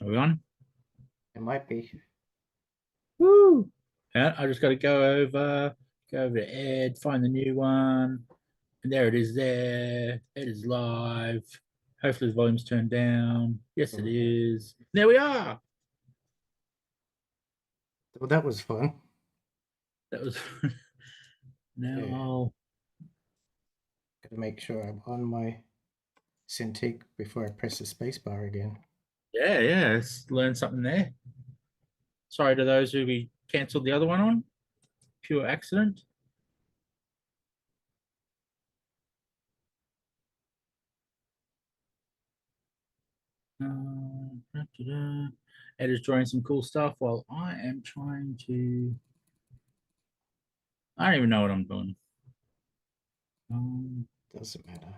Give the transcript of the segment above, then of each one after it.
Are we on? It might be. Woo! Yeah, I just got to go over to Ed, find the new one, and there it is. There, it is live. Hopefully the volume's turned down. Yes, it Mhm. is. There we are. Well, that was fun. That was. Now Yeah, I'll. gotta make sure I'm on my Cintiq before I press the spacebar again. Yeah. Let's learn something there. Sorry to those who we cancelled the other one on. Pure accident. Da-da-da. Ed is drawing some cool stuff while I am trying to. I don't even know what I'm doing. Um, Doesn't matter.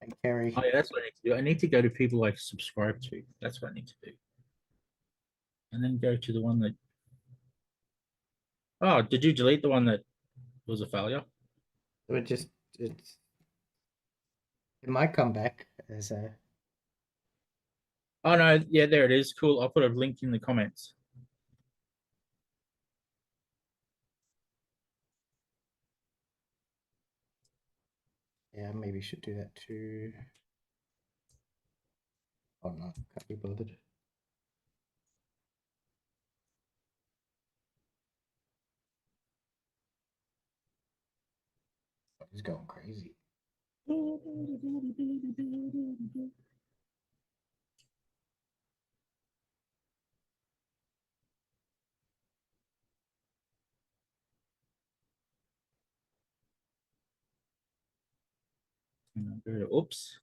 Hey, oh Kerry. yeah, that's what I need to do. I need to go to people like subscribe to. That's what I need to do, and then go to the one that. Oh, did you delete the one that was a failure? It's it might come back as a Oh no, yeah, there it is. Cool. I'll put a link in the comments. yeah. Maybe should do that too. Oh no, can't be bothered. He's going crazy. Oops.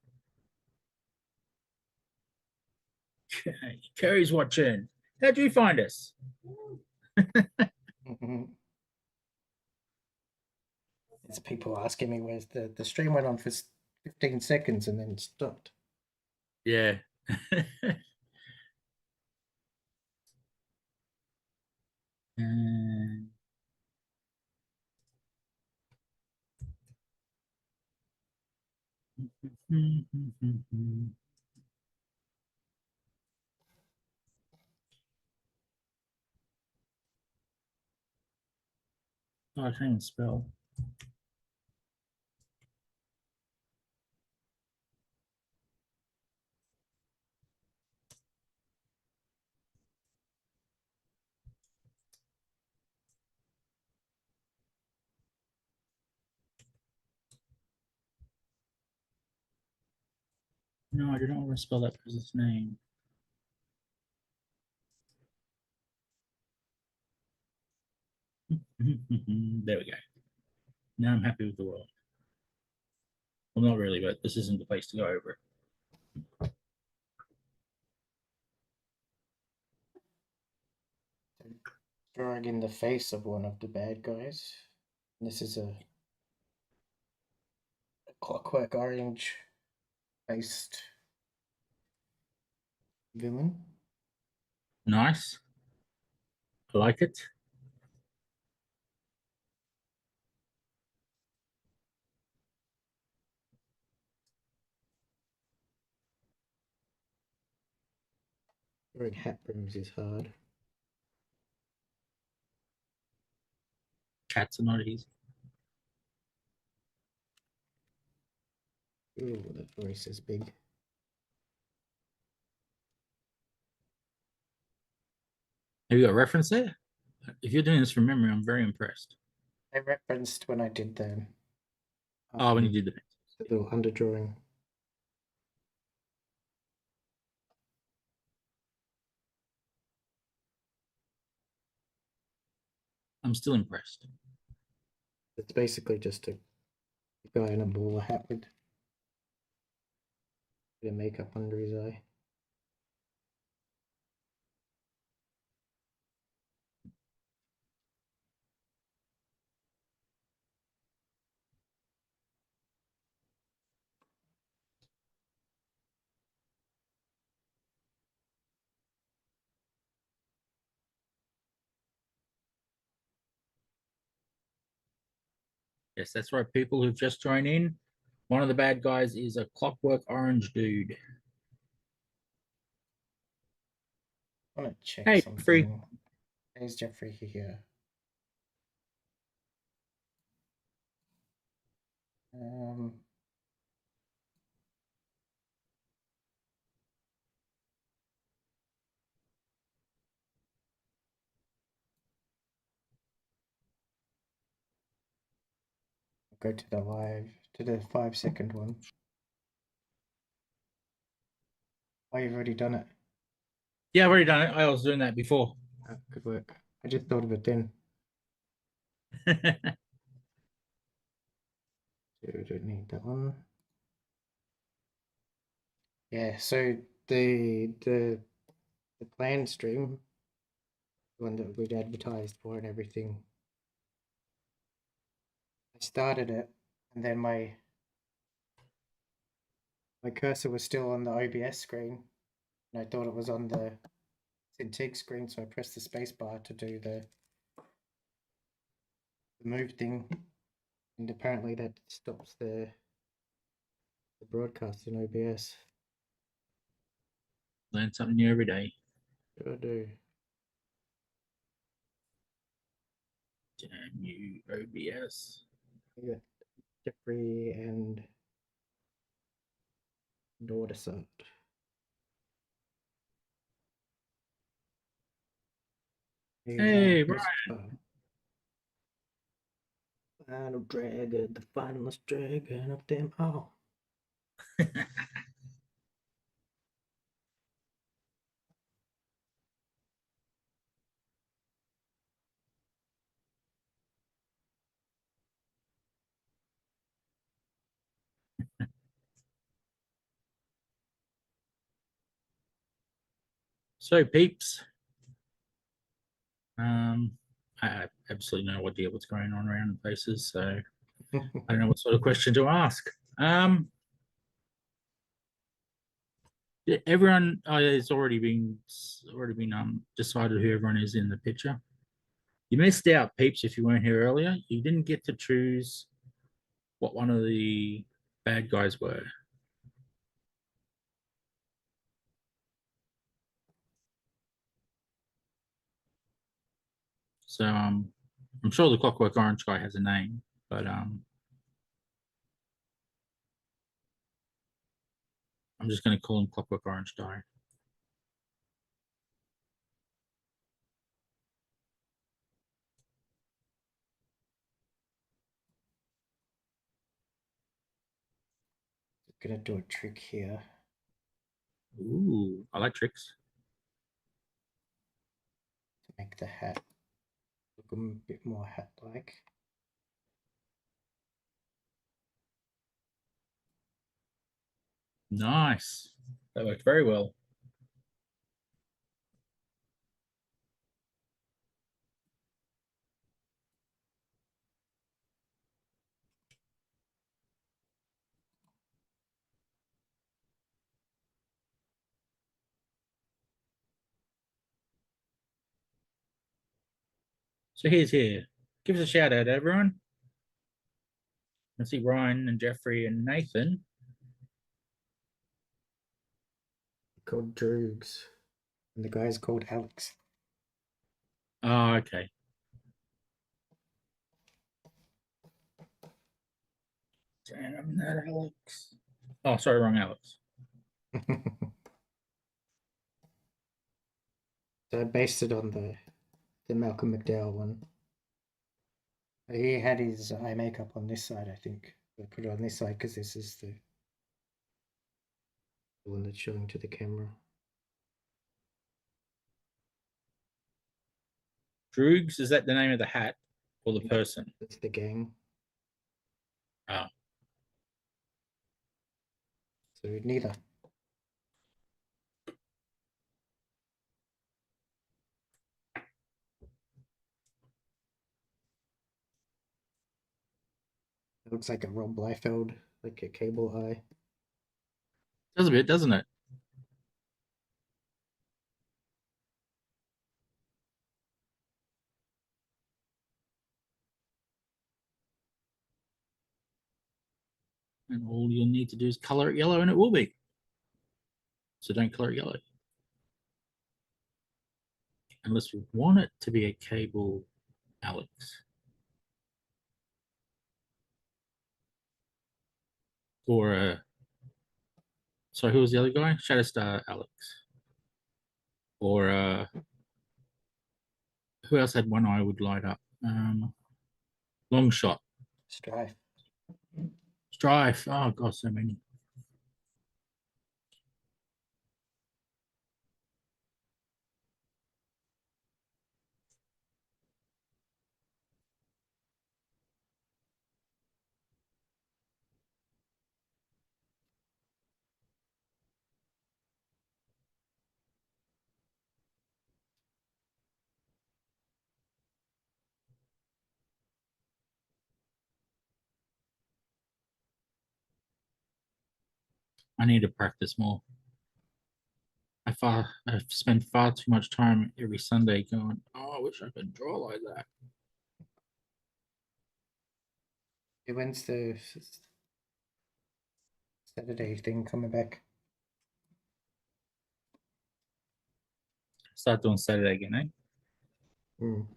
Okay. Kerry's watching. How'd you find us? Mhm. It's people asking me where's the stream went on for 15 seconds and then stopped. Yeah. And oh, I can't even spell. No, I do not want to spell that person's name. There we go. Now I'm happy with the world. Well, not really, but this isn't the place to go over it. Drawing in the face of one of the bad guys. This is a Clockwork Orange based villain. Nice. I like it. Wearing hat brims is hard. Cats are not easy. Ooh, that voice is big. Have you got a reference there? If you're doing this from memory, I'm very impressed. I referenced when I did Oh, when you um, did the the little underdrawing. I'm still impressed. It's basically just a guy in a bowler hat with a bit of makeup under his eye. Yes, that's right. People who've just joined in, one of the bad guys is a Clockwork Orange dude. I want to check Hey, something. Free. There's Jeffrey here. Um, go to the 5-second one. Oh, you've already done it. Yeah, I've already done it. I was doing that before. Oh, good work. I just thought of it then. So we don't need that one. Yeah, so the planned stream, the one that we'd advertised for and everything, I started it and then my cursor was still on the OBS screen and I thought it was on the Cintiq screen, so I pressed the space bar to do the move thing, and apparently that stops the broadcast in OBS. Learn something new every day. Sure do. Damn you, OBS. We got Jeffrey and Daughter. Hey, Final dragon, the finalist dragon of them all. So, peeps, I have absolutely no idea what's going on around the places, so I don't know what sort of question to ask. Everyone has already been decided who everyone is in the picture. You missed out, peeps, if you weren't here earlier. You didn't get to choose what one of the bad guys were. So I'm sure the Clockwork Orange guy has a name, but I'm just going to call him Clockwork Orange guy. Gonna do a trick here. Ooh, I like tricks. To make the hat look a bit more hat-like. Nice. That worked very well. So here's here. Give us a shout out, everyone. I see Ryan and Jeffrey and Nathan. Called Droogs. And the guy's called Alex. Oh, okay. Damn that Alex. Oh, sorry, wrong Alex. So I based it on the Malcolm McDowell one. He had his eye makeup on this side, I think. I put it on this side because this is the one that's showing to the camera. Droogs, is that the name of the hat or the person? That's the gang. Oh. So neither. It looks like a Rob Liefeld, like a cable eye. Does a bit, doesn't it? And all you'll need to do is color it yellow and it will be. So don't color it yellow. unless we want it to be a cable Alex. Or sorry, who was the other guy? Shatterstar Alex. Or who else had one eye would light up? Long shot. Strife. Strife. Oh god, so many. I need to practice more. I've spent far too much time every Sunday going, oh, I wish I could draw like that. When's the Saturday thing coming back? Start doing Saturday again, eh? Mm.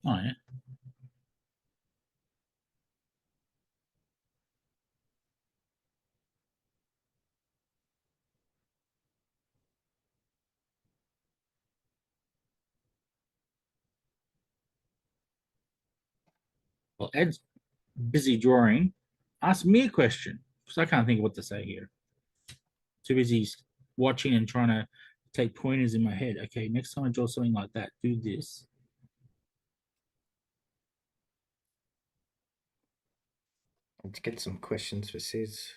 Oh yeah. Well, Ed's busy drawing. Ask me a question because I can't think of what to say here. Too busy watching and trying to take pointers in my head. Okay, next time I draw something like that, do this. Let's get some questions for Sis.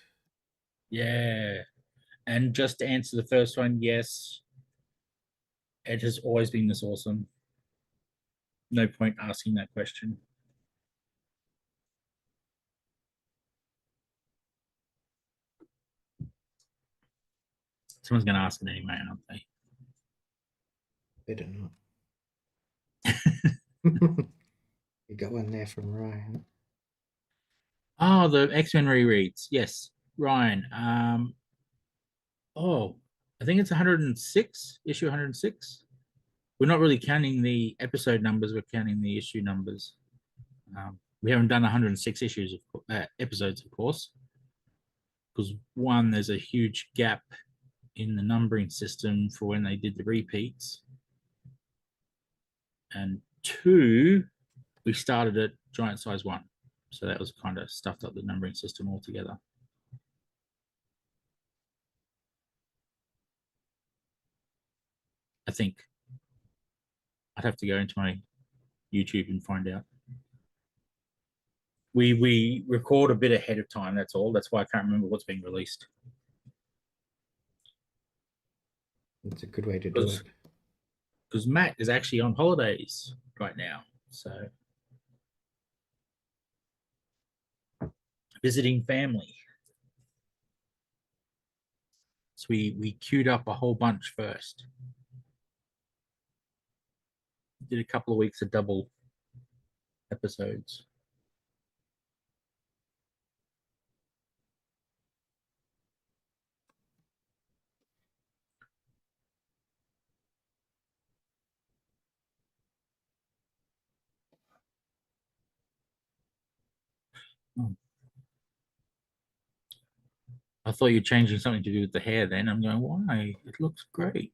Yeah. And just to answer the first one, yes, Ed has always been this awesome. No point asking that question. Someone's going to ask it anyway, aren't they? Better not. You got one there from Ryan. Oh, the X-Men rereads. Yes, Ryan. Oh, I think it's 106, issue 106. We're not really counting the episode numbers, we're counting the issue numbers. We haven't done 106 issues of episodes, of course, because one, there's a huge gap in the numbering system for when they did the repeats, and two, we started at giant size one, so that was kind of stuffed up the numbering system altogether. I think I'd have to go into my YouTube and find out. We record a bit ahead of time. That's all. That's why I can't remember what's being released. That's a good way to do it. Because Matt is actually on holidays right now, so visiting family. So we queued up a whole bunch first. Did a couple of weeks of double episodes. Oh. I thought you were changing something to do with the hair then. I'm going, why? It looks great.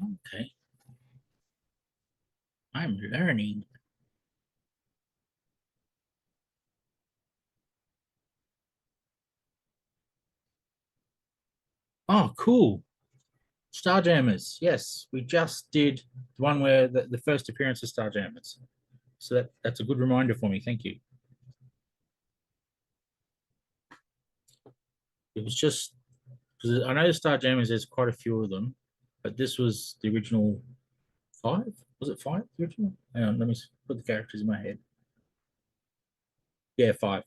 Okay, I'm learning. Oh, cool. Starjammers. Yes, we just did the one where the first appearance of Starjammers. So that's a good reminder for me. Thank you. It was just because I know the Starjammers, there's quite a few of them, but this was the original five. Was it five? The original? Hang on, let me put the characters in my head. Yeah, five.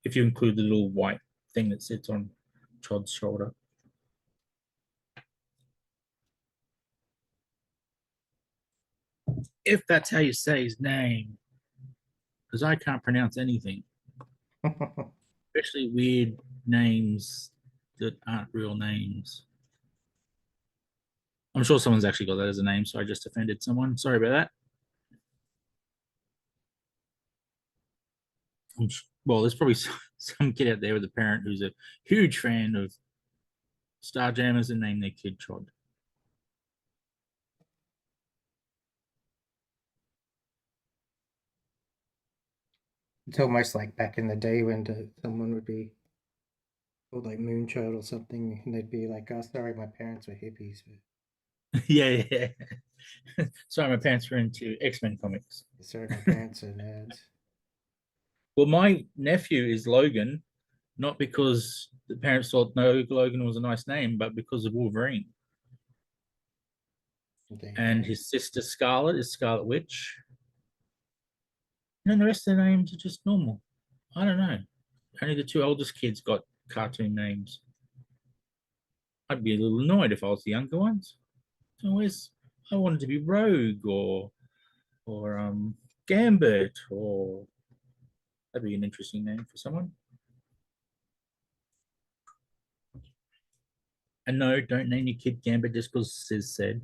If you include the little white thing that sits on Todd's shoulder. If that's how you say his name, because I can't pronounce anything, especially weird names that aren't real names. I'm sure someone's actually got that as a name, so I just offended someone. Sorry about that. Well, there's probably some kid out there with a parent who's a huge fan of Starjammers and named their kid Chod. It's almost like back in the day when someone would be called like Moonchild or something, and they'd be like, "Oh, sorry, my parents were hippies, but Yeah, yeah. Sorry, my parents were into X-Men comics. sorry, my parents are nerds." Well, my nephew is Logan, not because the parents thought no Logan was a nice name, but because of Wolverine. There you And go. his sister Scarlet is Scarlet Witch. And then the rest of the names are just normal. I don't know. Only the two oldest kids got cartoon names. I'd be a little annoyed if I was the younger ones. So where's I wanted to be Rogue or Gambit or that'd be an interesting name for someone. And no, don't name your kid Gambit just because Sis said.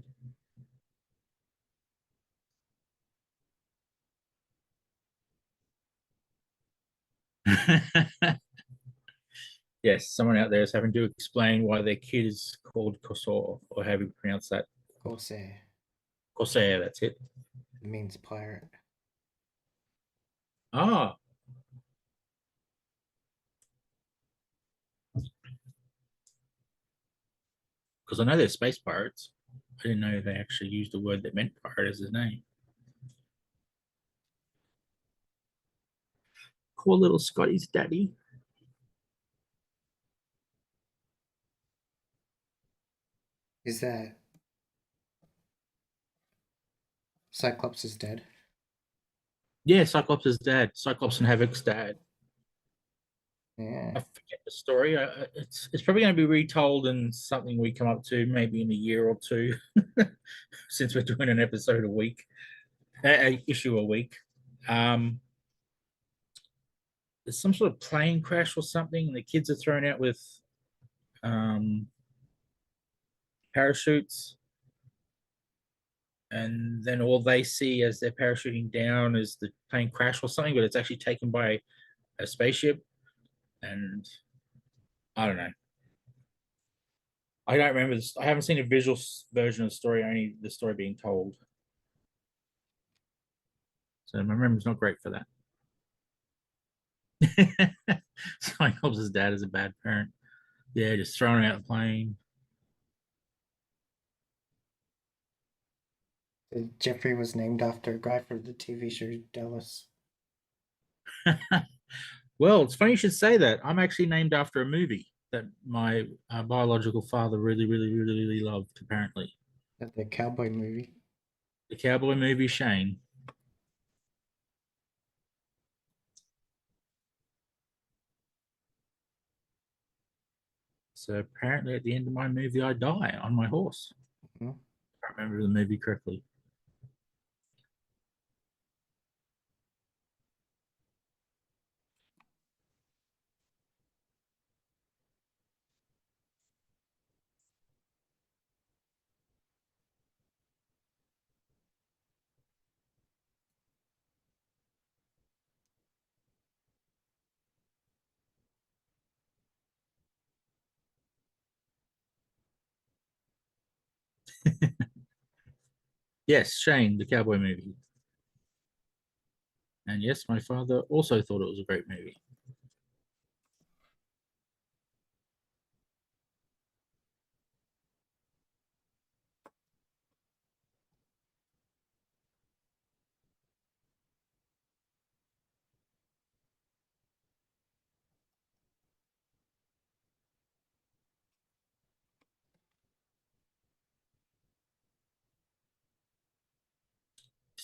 Yes, someone out there is having to explain why their kid is called Kossor, or how you pronounce that. Corsair. Corsair, that's it. It means pirate. Ah, because I know they're space pirates. I didn't know they actually used a word that meant pirate as a name. Poor little Scotty's daddy. Is that Cyclops is dead? Yeah, Cyclops' dad, Cyclops and Havoc's dad. Yeah. I forget the story. It's probably going to be retold in something we come up to maybe in a year or two, since we're doing an episode a week, an issue a week. Um, there's some sort of plane crash or something, and the kids are thrown out with um, parachutes, and then all they see as they're parachuting down is the plane crash or something, but it's actually taken by a spaceship, and I don't know. I don't remember this. I haven't seen a visual version of the story, only the story being told. So my memory's not great for that. Cyclops' dad is a bad parent. Yeah, just throwing out the plane. Jeffrey was named after a guy from the TV show Dallas. Well, it's funny you should say that. I'm actually named after a movie that my biological father really, really, really, really loved, apparently. The cowboy movie. The cowboy movie Shane. So apparently at the end of my movie, I die on my horse. Mhm. I can't remember the movie correctly. Yes, Shane, the cowboy movie. And yes, my father also thought it was a great movie.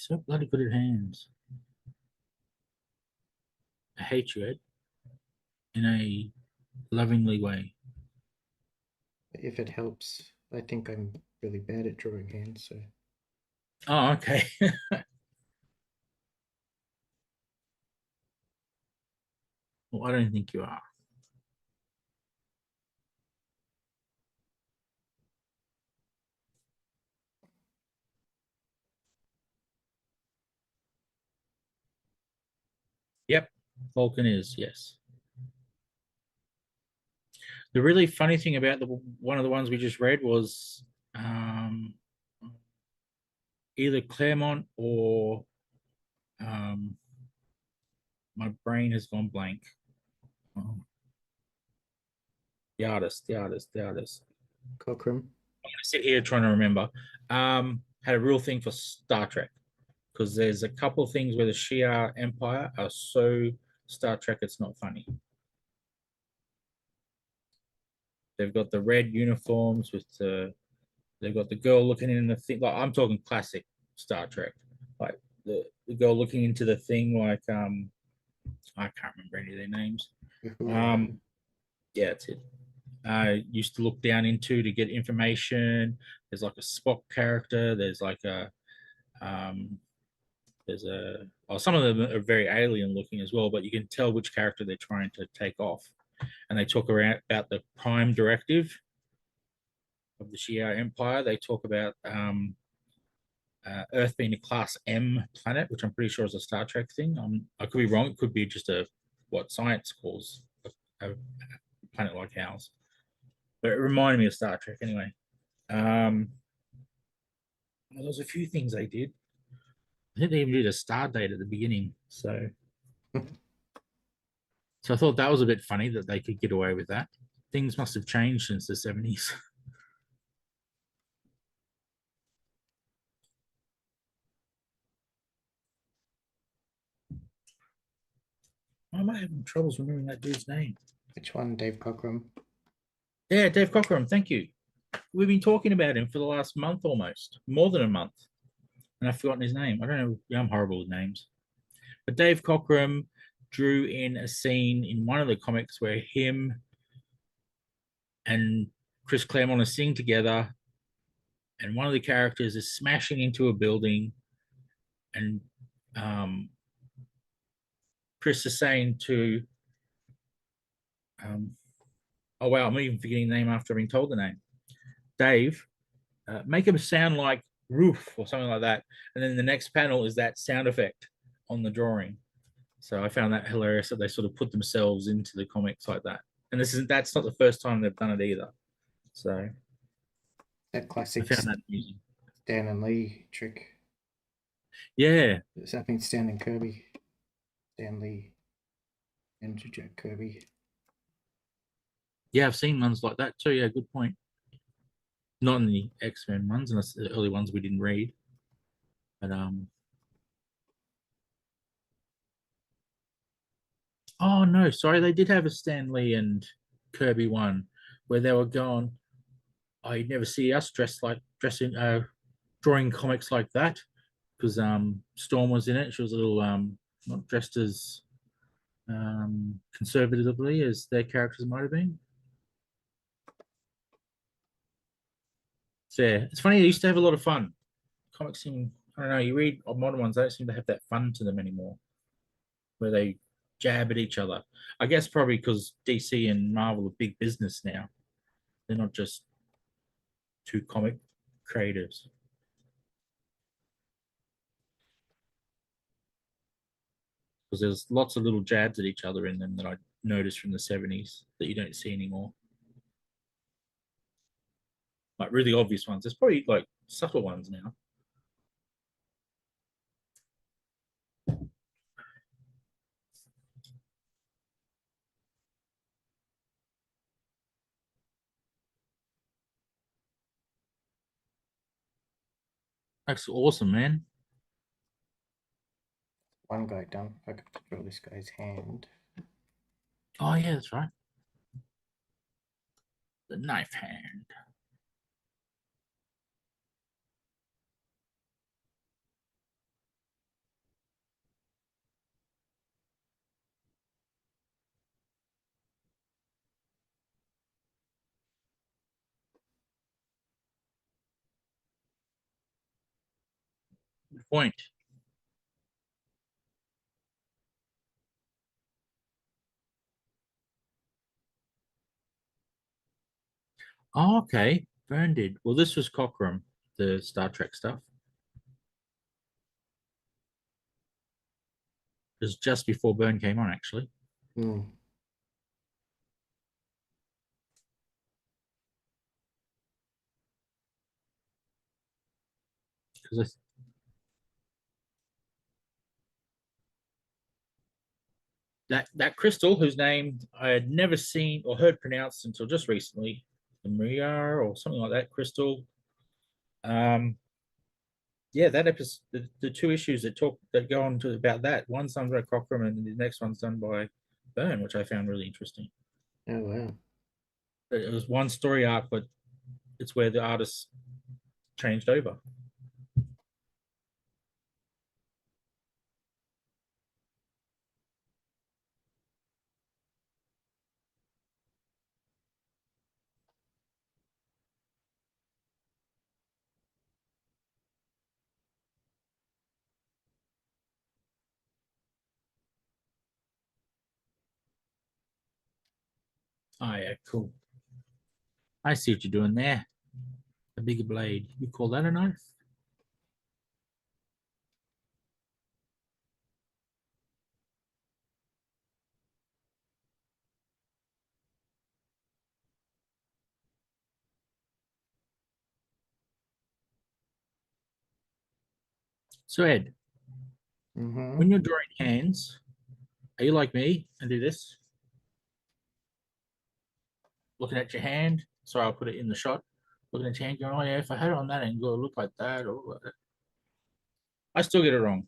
So bloody good at hands. I hate you, Ed, in a lovingly way. If it helps, I think I'm really bad at drawing hands, so Oh, okay. Well, I don't think you are. Yep, Vulcan is, yes. The really funny thing about the one of the ones we just read was um, either Claremont or um, my brain has gone blank. Oh, the artist. Cockrum. I'm gonna sit here trying to remember. Had a real thing for Star Trek because there's a couple of things where the Shia Empire are so Star Trek it's not funny. They've got the red uniforms with they've got the girl looking in the thing. Like I'm talking classic Star Trek, like the girl looking into the thing. Like I can't remember any of their names. Uhura. Um, yeah, that's it. Used to look down into to get information. There's like a Spock character. There's like a um, there's a well, some of them are very alien looking as well, but you can tell which character they're trying to take off. And they talk around about the Prime Directive of the Shia Empire. They talk about Earth being a Class M planet, which I'm pretty sure is a Star Trek thing. I could be wrong. It could be just a what science calls a planet like ours. But it reminded me of Star Trek anyway. Um, there was a few things they did. I think they even did a star date at the beginning. So I thought that was a bit funny that they could get away with that. Things must have changed since the 70s. Why am I having troubles remembering that dude's name? Which one, Dave Cockrum? Yeah, Dave Cockrum. Thank you. We've been talking about him for the last month almost, more than a month. And I've forgotten his name. I don't know. Yeah, I'm horrible with names. But Dave Cockrum drew in a scene in one of the comics where him and Chris Claremont are sitting together, and one of the characters is smashing into a building, and um, Chris is saying to, oh wow, I'm even forgetting the name after being told the name. Dave, make him sound like roof or something like that, and then the next panel is that sound effect on the drawing. So I found that hilarious that they sort of put themselves into the comics like that. And that's not the first time they've done it either. So That I classic found that amusing. Stan and Lee trick. Yeah, Something Stan and Kirby. Stan Lee and Jack Kirby. yeah, I've seen ones like that too. Yeah, good point. Not in the X-Men ones, unless the early ones we didn't read. But oh no, sorry, they did have a Stan Lee and Kirby one where they were going. Oh, you'd never see us dressing drawing comics like that because Storm was in it. She was a little not dressed as conservatively as their characters might have been. So yeah, it's funny. They used to have a lot of fun. Comics seem, I don't know. You read modern ones, they don't seem to have that fun to them anymore, where they jab at each other. I guess probably because DC and Marvel are big business now. They're not just two comic creators. Because there's lots of little jabs at each other in them that I noticed from the 70s that you don't see anymore. Like really obvious ones. There's probably like subtle ones now. That's awesome, man. One guy done. I got to draw this guy's hand. Oh yeah, that's right. The knife hand. Good point. Oh, okay. Vern did. Well, this was Cockrum, the Star Trek stuff. It was just before Byrne came on, actually. Hmm. Because that crystal, whose name I had never seen or heard pronounced until just recently, the Maria or something like that, crystal. Um, yeah, that episode, the two issues that go on to about that. One's done by Cockrum, and the next one's done by Byrne, which I found really interesting. Oh wow. It was one story arc, but it's where the artists changed over. Oh yeah, cool. I see what you're doing there. A bigger blade. You call that a knife? So Ed, Mm-hmm. when you're drawing hands, are you like me and do this? Looking at your hand. Sorry, I'll put it in the shot. Looking at your hand, going, oh yeah, if I had it on that angle, it would look like that. Or like that. I still get it wrong.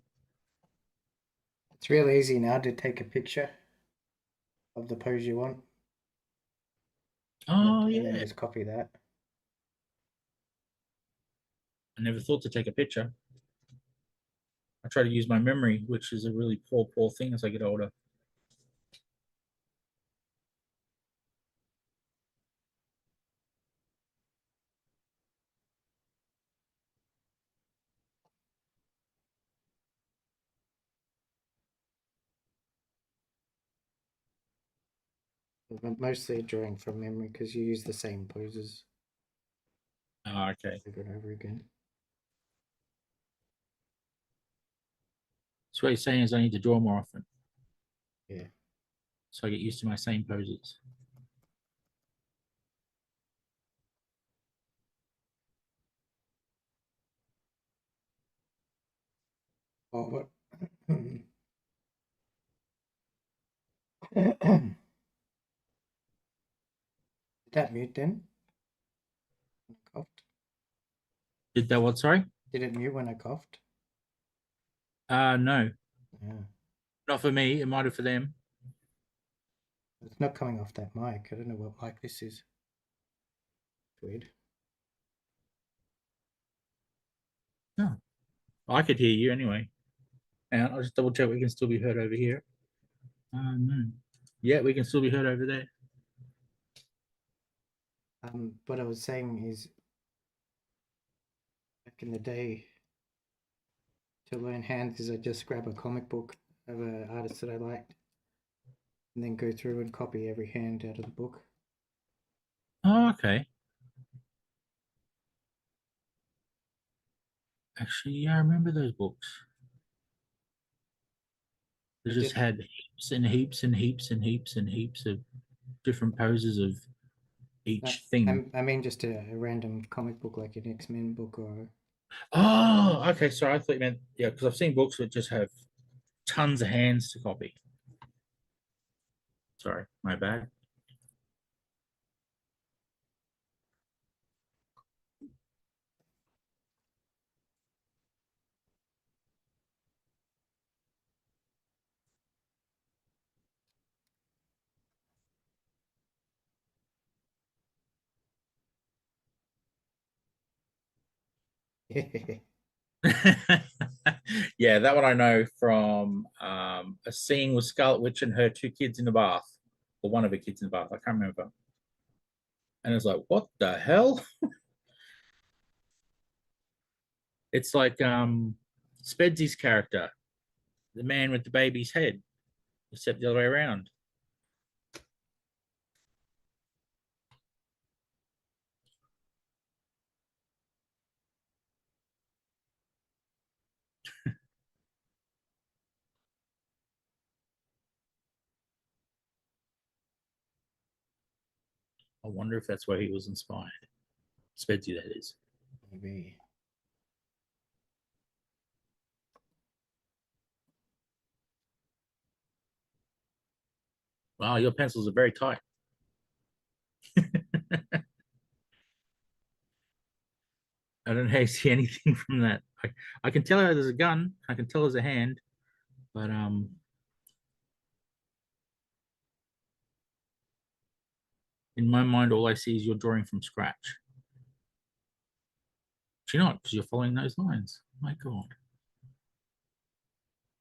It's real easy now to take a picture of the pose you want, Oh and then yeah. just copy that. I never thought to take a picture. I try to use my memory, which is a really poor thing as I get older. But mostly drawing from memory because you use the same poses Oh, okay. over and over again. So what you're saying is I need to draw more often, Yeah. so I get used to my same poses. Oh, what? Did that mute then? I coughed. Did that what? Sorry. Did it mute when I coughed? No, Yeah. not for me. It might have for them. It's not coming off that mic. I don't know what mic this is. Weird. No, I could hear you anyway. And I'll just double check we can still be heard over here. No. Yeah, we can still be heard over there. What I was saying is, back in the day, to learn hands is I just grab a comic book of an artist that I liked, and then go through and copy every hand out of the book. Oh, okay. Actually, yeah, I remember those books. They I just just, had heaps and heaps and heaps and heaps and heaps of different poses of each thing. I mean, just a random comic book like an X-Men book or. Oh, okay. Sorry, I thought you meant yeah, because I've seen books that just have tons of hands to copy. Sorry, my bad. Yeah, that one I know from a scene with Scarlet Witch and her two kids in the bath, or one of her kids in the bath. I can't remember. And it's like, what the hell? It's like Spedsy's character, the man with the baby's head, except the other way around. I wonder if that's where he was inspired. Spedsy, that is. Maybe. Wow, your pencils are very tight. I don't know how you see anything from that. I can tell there's a gun. I can tell there's a hand, but in my mind, all I see is you're drawing from scratch. But you're not, because you're following those lines. My God.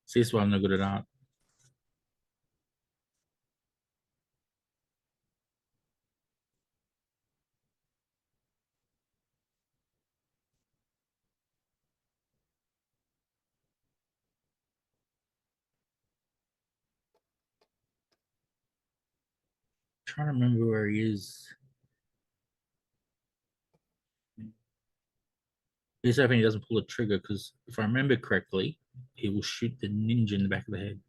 See, this is why I'm not good at art. I'm trying to remember where he is. He's hoping he doesn't pull the trigger, because if I remember correctly, he will shoot the ninja in the back of the head.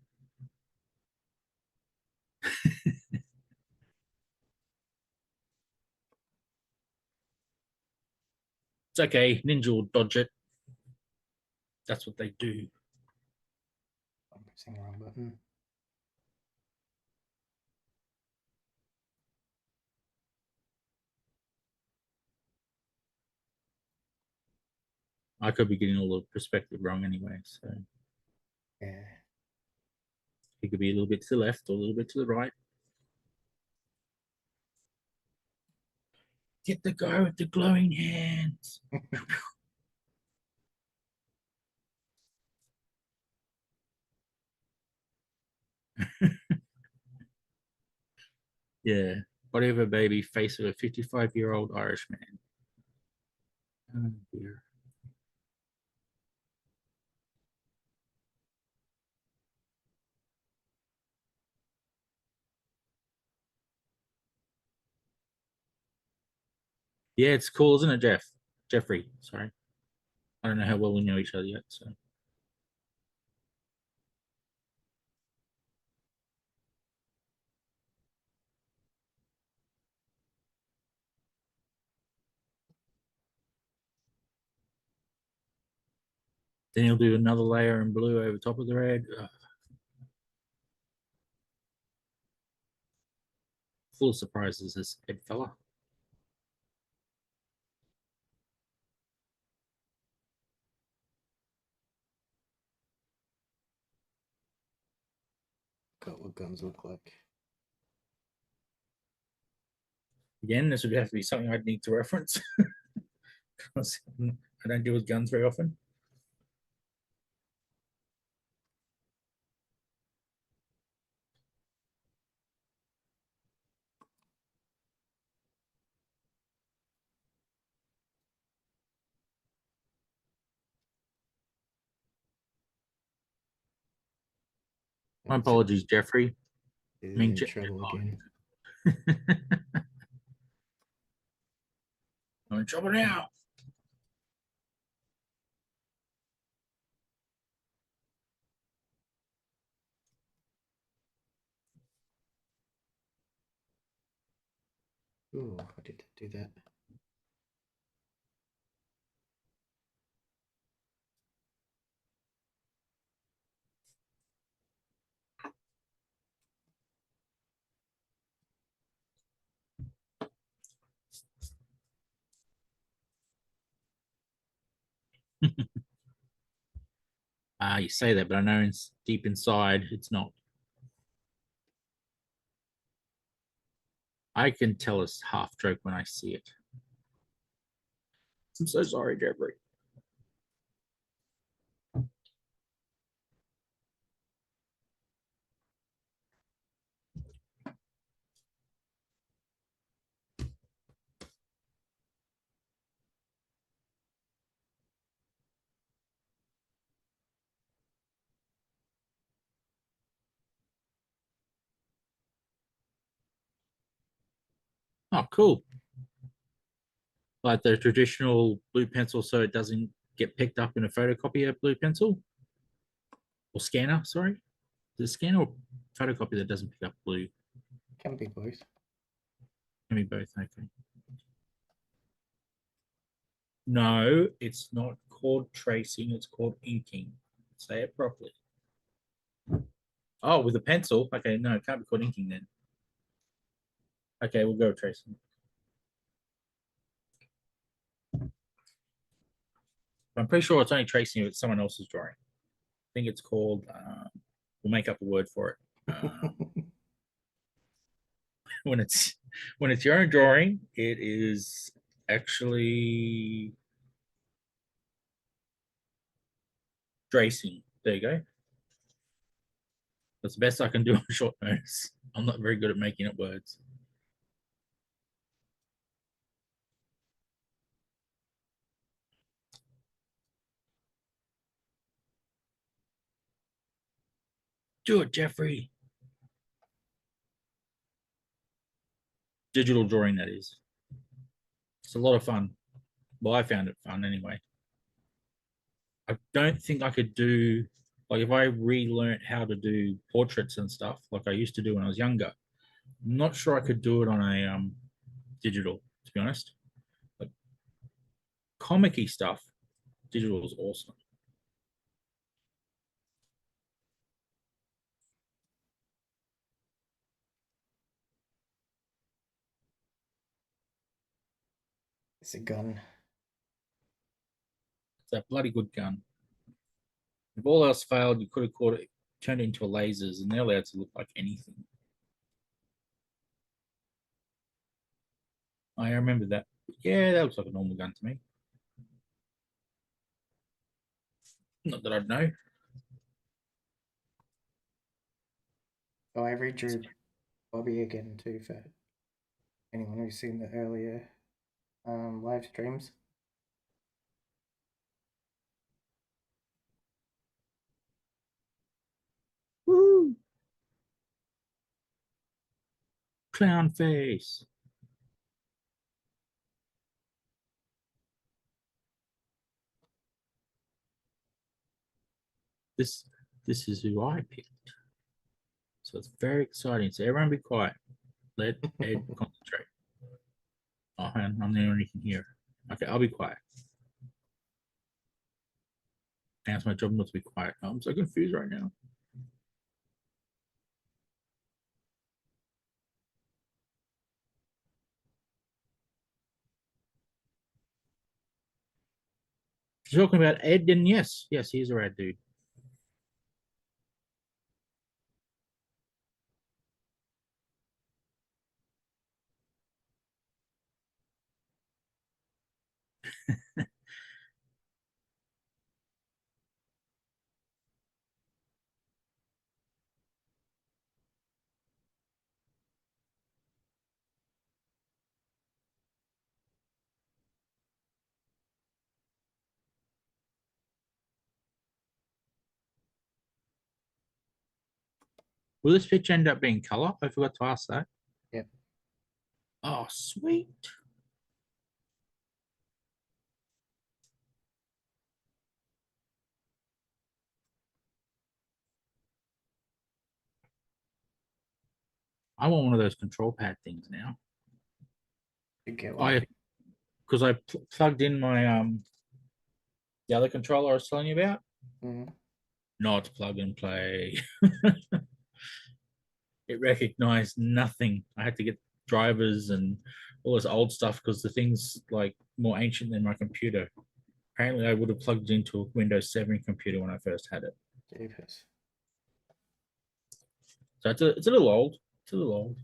It's okay. Ninja will dodge it. That's what they do. I'm pressing the wrong button. I could be getting all the perspective wrong anyway, so Yeah. he could be a little bit to the left or a little bit to the right. Get the guy with the glowing hands. Yeah. Whatever, baby, face of a 55-year-old Irish man. Oh, dear. Yeah, it's cool, isn't it, Jeff? Jeffrey, sorry. I don't know how well we know each other yet, so. Then he'll do another layer in blue over top of the red. Ugh. Full of surprises, this head fella. Got what guns look like. Again, this would have to be something I'd need to reference. I don't deal with guns very often. My It's in, apologies, Jeffrey. I mean, in trouble again. I'm in trouble now. Ooh, I did do that. You say that, but I know deep inside it's not. I can tell a half joke when I see it. I'm so sorry, Jeffrey. Oh, cool. Like the traditional blue pencil, so it doesn't get picked up in a photocopier blue pencil or scanner. Sorry, the scanner or photocopy that doesn't pick up blue. Can be both. Can be both. Okay. No, it's not called tracing. It's called inking. Say it properly. Oh, with a pencil. Okay, no, it can't be called inking then. Okay, we'll go tracing. I'm pretty sure it's only tracing if it's someone else's drawing. I think it's called. We'll make up a word for it. When it's your own drawing, it is actually tracing. There you go. That's the best I can do on short notice. I'm not very good at making up words. Do it, Jeffrey. Digital drawing, that is. It's a lot of fun. Well, I found it fun anyway. I don't think I could do, like, if I relearned how to do portraits and stuff like I used to do when I was younger. I'm not sure I could do it on a digital, to be honest. Like comic-y stuff, digital is awesome. It's a gun. It's a bloody good gun. If all else failed, you could have caught it, turned it into a lasers, and they're allowed to look like anything. I remember that. Yeah, that looks like a normal gun to me. Not that I'd know. Oh, I redrew Bobby again too for anyone who's seen the earlier live streams. Woo! Clown face. This this is who I picked. So it's very exciting. So everyone be quiet. Let Ed concentrate. Oh, I'm the only one who can hear. Okay, I'll be quiet. And it's my job not to be quiet. I'm so confused right now. You're talking about Ed, then yes, he's a rad dude. Will this pitch end up being color? I forgot to ask that. Yep. Oh, sweet. I want one of those control pad things now. You get one. I because I plugged in my the other controller I was telling you about. Mm. Not plug and play. It recognized nothing. I had to get drivers and all this old stuff because the thing's like more ancient than my computer. Apparently, I would have plugged into a Windows 7 computer when I first had it. Jeepers. So it's a little old. It's a little old.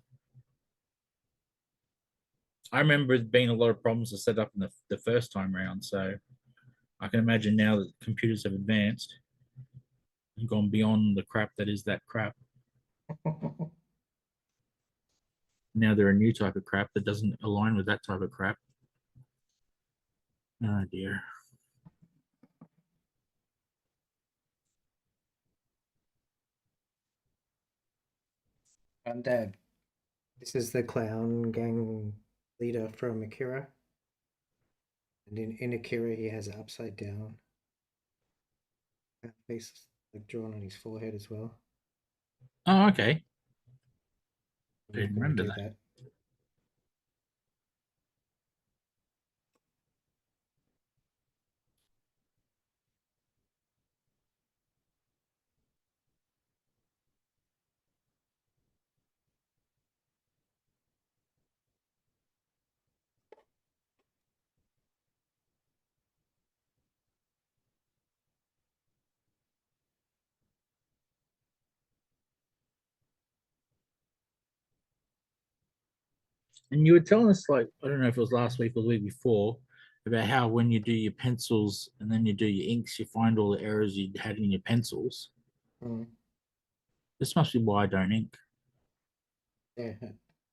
I remember it being a lot of problems to set up in the first time round. So I can imagine now that computers have advanced and gone beyond the crap that is that crap. Now they're a new type of crap that doesn't align with that type of crap. Oh dear. And this is the clown gang leader from Akira. And in Akira, he has an upside down face like drawn on his forehead as well. Oh, okay. I I'm not didn't going to remember do that. that. And you were telling us, like, I don't know if it was last week or the week before, about how when you do your pencils and then you do your inks, you find all the errors you had in your pencils. Mm. This must be why I don't ink. Yeah,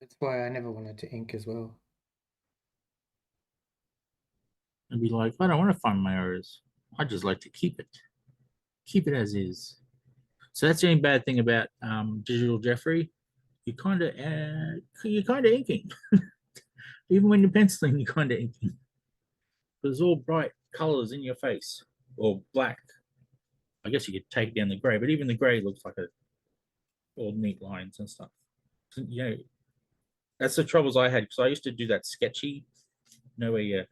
that's why I never wanted to ink as well. And be like, I don't want to find my errors. I just like to keep it as is. So that's the only bad thing about digital Jeffrey. You're kind of inking, even when you're penciling. You're kind of inking. There's all bright colors in your face or black. I guess you could take down the gray, but even the gray looks like all neat lines and stuff. You know, that's the troubles I had because I used to do that sketchy, where you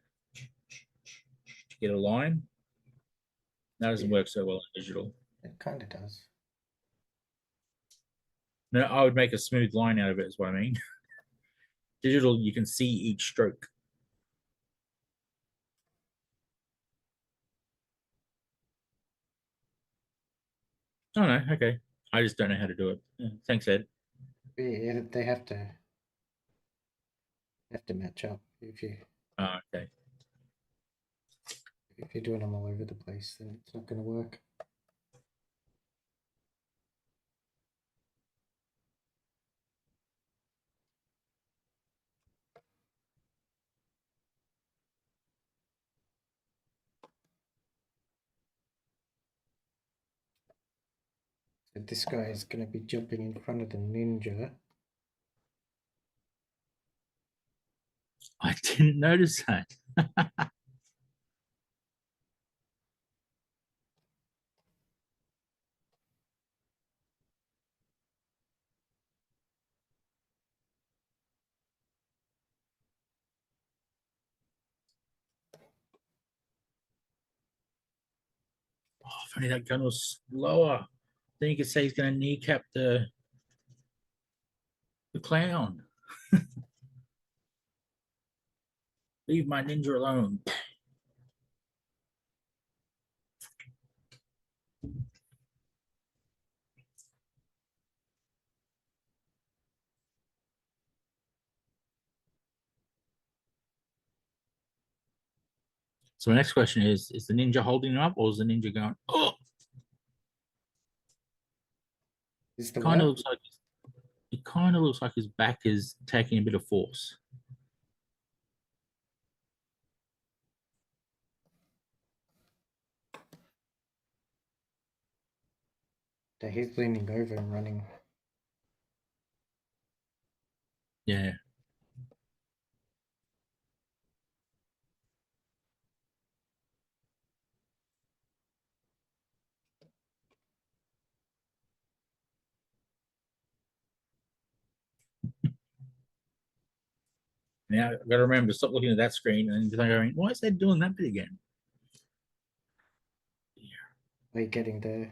get a line. That doesn't Yeah, work so well in digital. it kind of does. No, I would make a smooth line out of it, is what I mean. Digital, you can see each stroke. Oh no, okay. I just don't know how to do it. Yeah, thanks, Ed. Yeah, they have to match up. Oh, okay. If you're doing them all over the place, then it's not going to work. So this guy is going to be jumping in front of the ninja. I didn't notice that. Oh, if only that gun was slower. Then you could say he's going to kneecap the clown. Leave my ninja alone. So the next question is the ninja holding him up or is the ninja going, oh, Is the kind of what? looks like it kind of looks like his back is taking a bit of force. That he's leaning over and running. Yeah. Now I've got to remember to stop looking at that screen and going, why is that doing that bit again? Are you getting the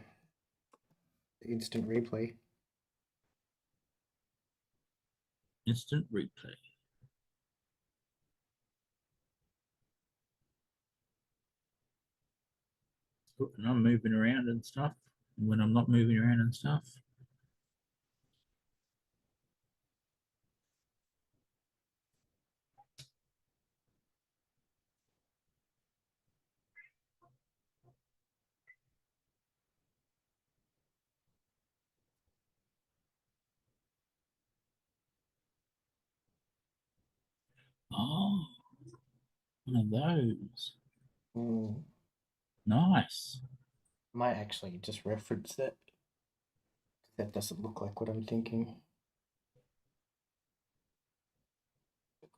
instant replay? Instant replay. And I'm moving around and stuff. And when I'm not moving around and stuff. Oh, one of those. Mm. Nice. Might actually just reference that. That doesn't look like what I'm thinking.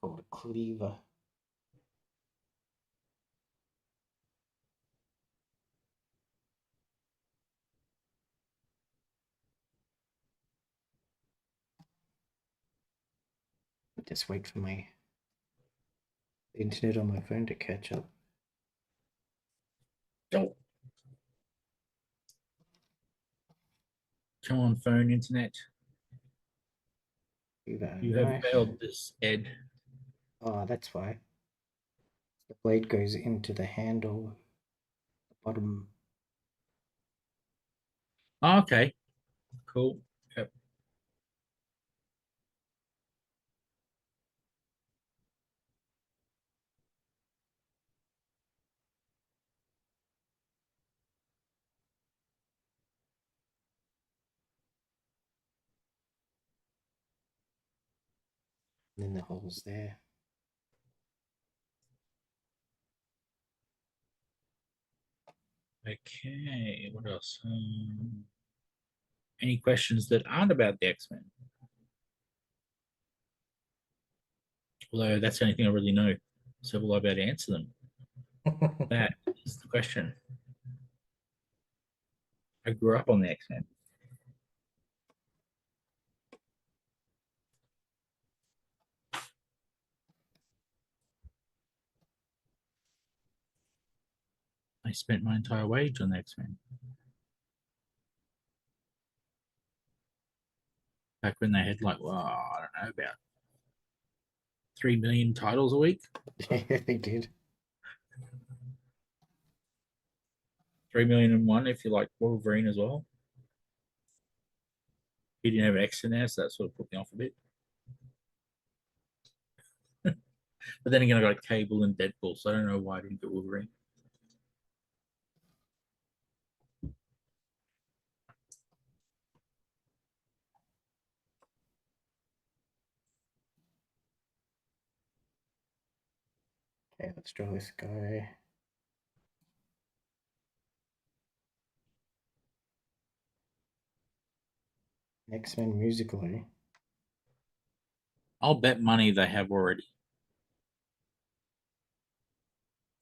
called a cleaver. Just wait for my internet on my phone to catch up. Oh. Come on, phone, internet. Cleaver You have knife. failed this, Ed. Oh, that's why. The blade goes into the handle, the bottom. Oh, okay, cool. Yep. And then the holes there. Okay, what else? Any questions that aren't about the X-Men? Although that's the only thing I really know. So will I be able to answer them? That is the question. I grew up on the X-Men. I spent my entire wage on the X-Men. Back when they had like, well, I don't know, about 3 million titles a week. Yeah, they did. 3,000,001 if you like Wolverine as well. He didn't have X in there, so that sort of put me off a bit. But then again, I got Cable and Deadpool, so I don't know why I didn't get Wolverine. Okay, let's draw this guy. X-Men musically. I'll bet money they have already.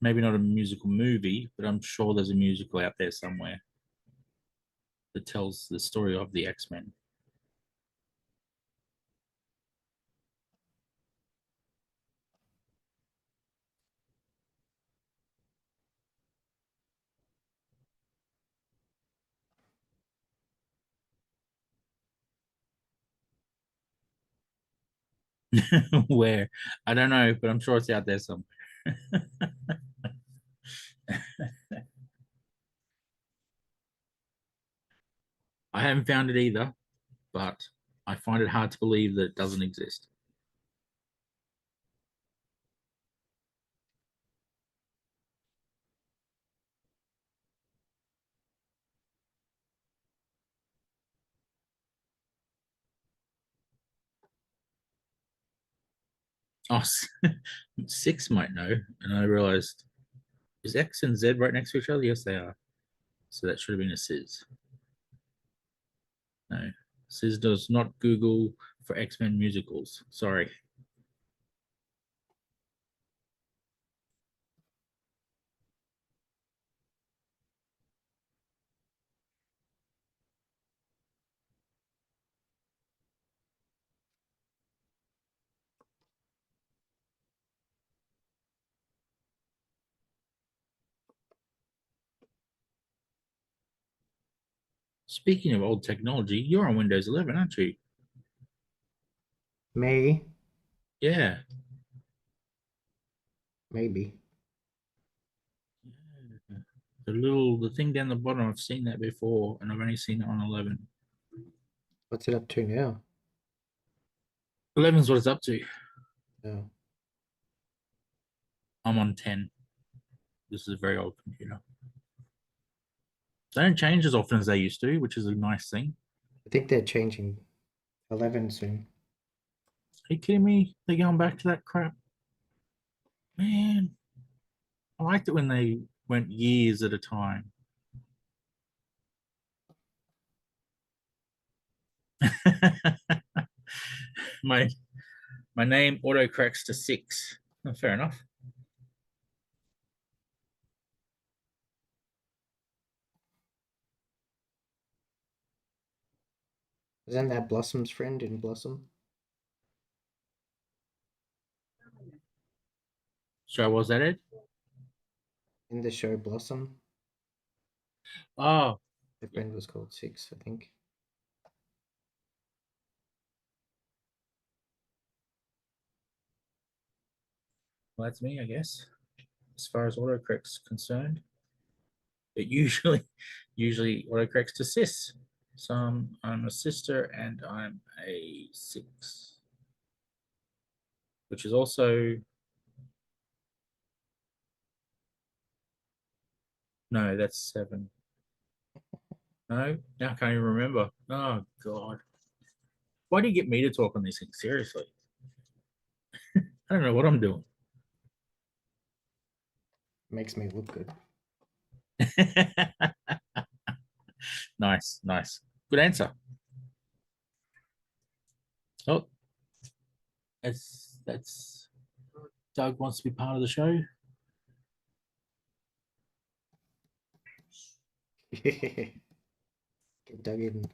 Maybe not a musical movie, but I'm sure there's a musical out there somewhere that tells the story of the X-Men. Where? I don't know, but I'm sure it's out there somewhere. I haven't found it either, but I find it hard to believe that it doesn't exist. Oh, six might know. And I realized, is X and Z right next to each other? Yes, they are. So that should have been a Sis. No. Sis does not Google for X-Men musicals. Sorry. Speaking of old technology, you're on Windows 11, aren't you? Me? Yeah. Maybe. The thing down the bottom, I've seen that before, and I've only seen it on 11. What's it up to now? 11's what it's up to. Oh. I'm on 10. This is a very old computer. They don't change as often as they used to, which is a nice thing. I think they're changing 11 soon. Are you kidding me? They're going back to that crap? Man, I liked it when they went years at a time. my My name autocorrects to 6. Oh, fair enough. Isn't that Blossom's friend in Blossom? So was that it? In the show Blossom, Oh, the friend was called Six, I think. well, that's me, I guess. As far as autocorrect's concerned, it usually autocorrects to cis. So I'm a sister and I'm a 6, which is also no, that's 7. No, now I can't even remember. Oh God, why do you get me to talk on these things? Seriously, I don't know what I'm doing. Makes me look good. Nice, nice, good answer. Oh, that's Doug wants to be part of the show. Get dug in.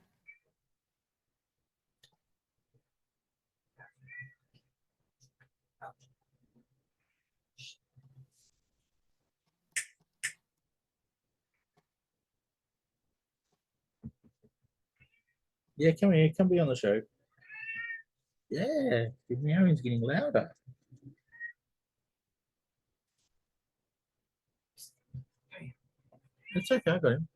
Yeah, come here, come be on the show. Yeah, the meowing's getting louder. It's okay, I got him.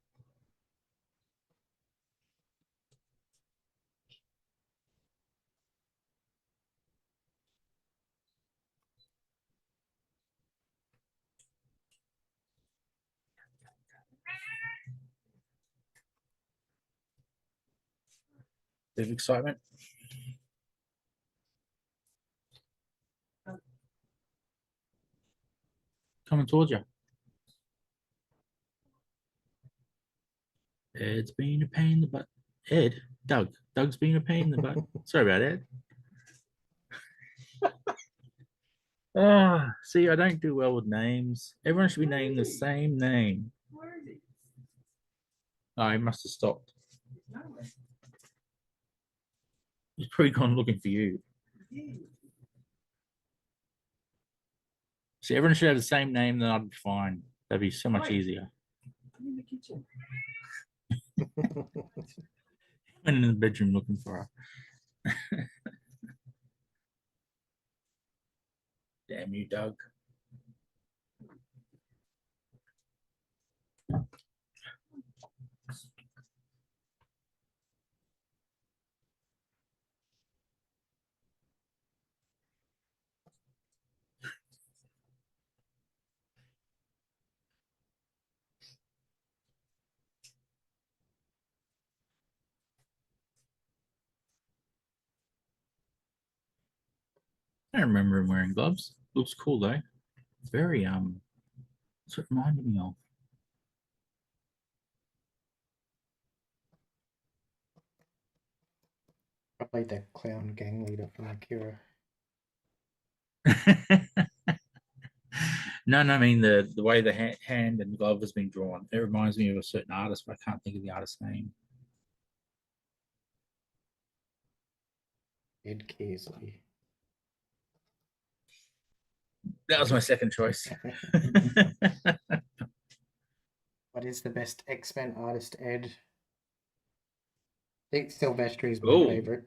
Bit of excitement. Coming towards you. Ed's been a pain in the butt. Ed, Doug's been a pain in the butt. Sorry about Ed. Ah, see, I don't do well with names. Everyone should be naming the same name. Oh, he must have stopped. He's probably gone looking for you. See, everyone should have the same name, then I'd be fine. That'd be so much easier. I'm in the kitchen. Went in the bedroom looking for her. Damn you, Doug. I don't remember him wearing gloves. Looks cool though. Very what's it reminded me of? I played that clown gang leader from Akira. No, I mean the way the hand and glove has been drawn. It reminds me of a certain artist, but I can't think of the artist's name. Ed Kearsley. That was my second choice. What is the best X-Men artist, Ed? I think Silvestri is my Oh, favorite.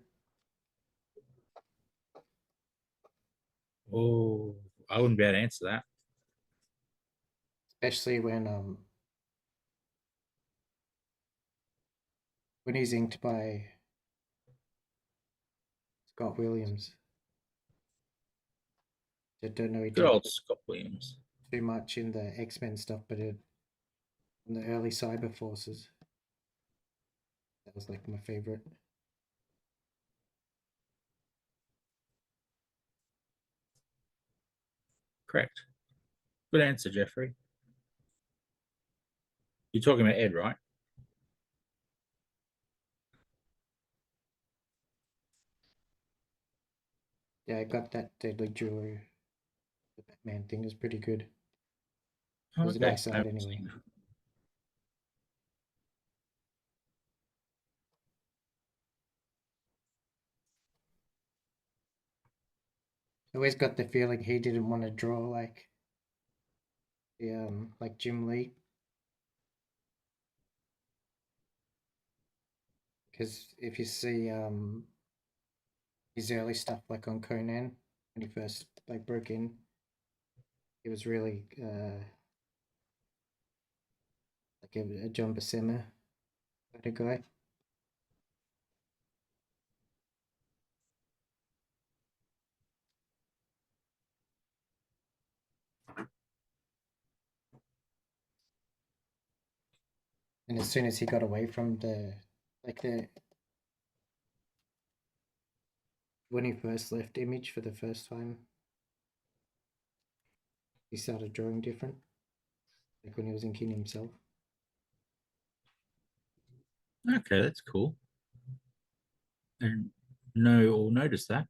oh, I wouldn't be able to answer that. Especially when he's inked by Scott Williams. I don't know he Good did old Scott Williams. too much in the X-Men stuff, but in the early Cyber Forces, that was like my favorite. Correct. Good answer, Jeffrey. You're talking about Ed, right? Yeah, I got that deadly duo. The Batman thing is pretty good. It Oh, was a okay. nice I art haven't anyway. seen I always got the feeling he didn't want to draw like Jim Lee, because if you see his early stuff like on Conan when he first like broke in, he was really like a John Buscema kind of guy. And as soon as he got away from the when he first left Image for the first time, he started drawing different. Like when he was in King himself. Okay, that's cool. And no, or notice that.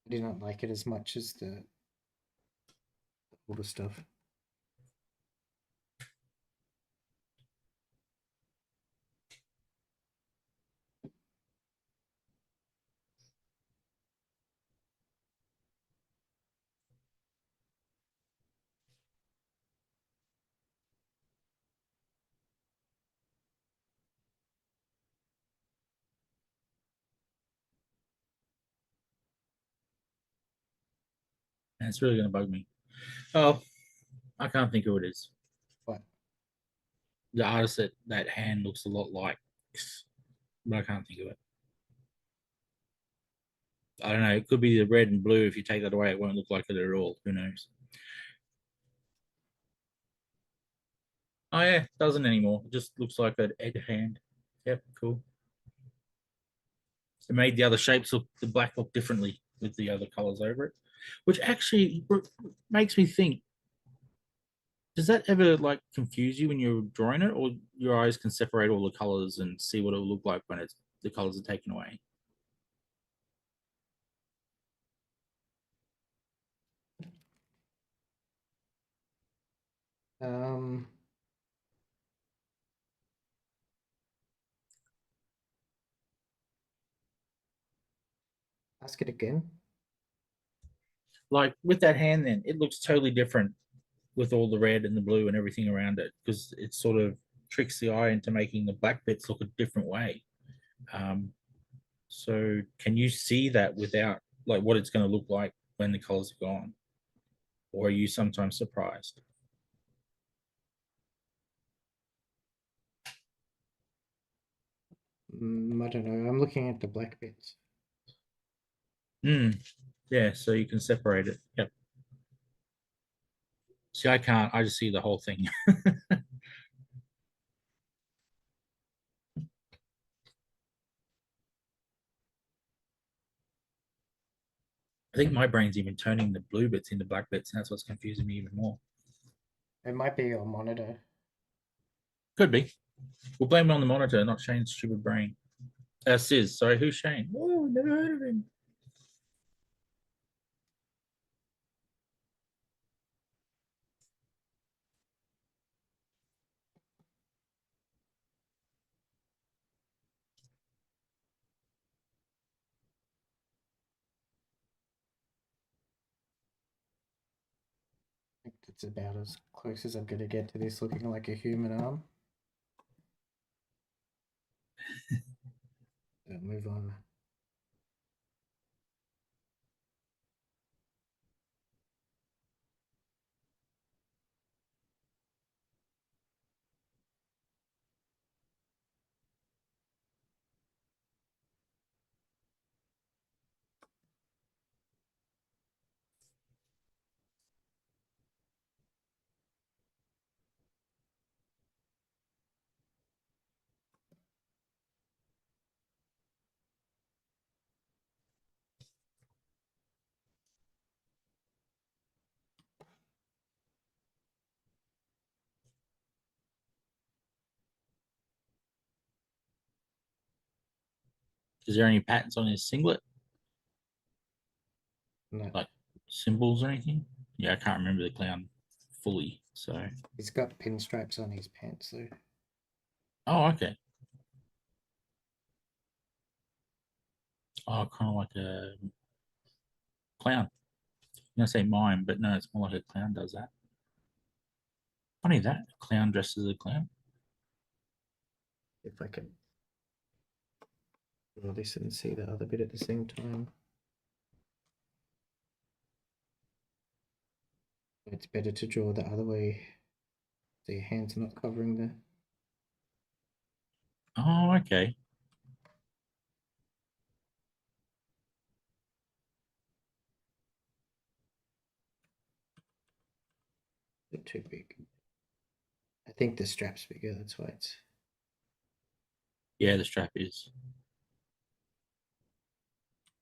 I did not like it as much as the older stuff. And it's really going to bug me. Oh, I can't think who it is. But The artist that hand looks a lot like, but I can't think of it. I don't know. It could be the red and blue. If you take that away, it won't look like it at all. Who knows? Oh yeah, doesn't anymore. It just looks like an egg hand. Yep, cool. It made the other shapes look the black look differently with the other colors over it, which actually makes me think. Does that ever like confuse you when you're drawing it, or your eyes can separate all the colors and see what it'll look like when it's the colors are taken away? um, ask it again. Like with that hand, then it looks totally different with all the red and the blue and everything around it because it sort of tricks the eye into making the black bits look a different way. Um, so can you see that without like what it's going to look like when the colors are gone, or are you sometimes surprised? I don't know. I'm looking at the black bits. Mm, yeah, so you can separate it. Yep. See, I can't. I just see the whole thing. I think my brain's even turning the blue bits into black bits, and that's what's confusing me even more. It might be your monitor. Could be. We'll blame it on the monitor, not Shane's stupid brain. Sis, sorry, who's Shane? Oh, never heard of him. I think that's about as close as I'm going to get to this looking like a human arm. So move on. Is there any patterns on his singlet, No, like symbols or anything? Yeah, I can't remember the clown fully. So, he's got pinstripes on his pants though. oh, okay. Oh, kind of like a clown. I'm gonna say mime, but no, it's more like a clown does that. Funny that a clown dressed as a clown. If I can draw this and see the other bit at the same time. It's better to draw the other way so your hands are not covering the. Oh, okay. Bit too big. I think the strap's bigger, that's why it's. Yeah, the strap is.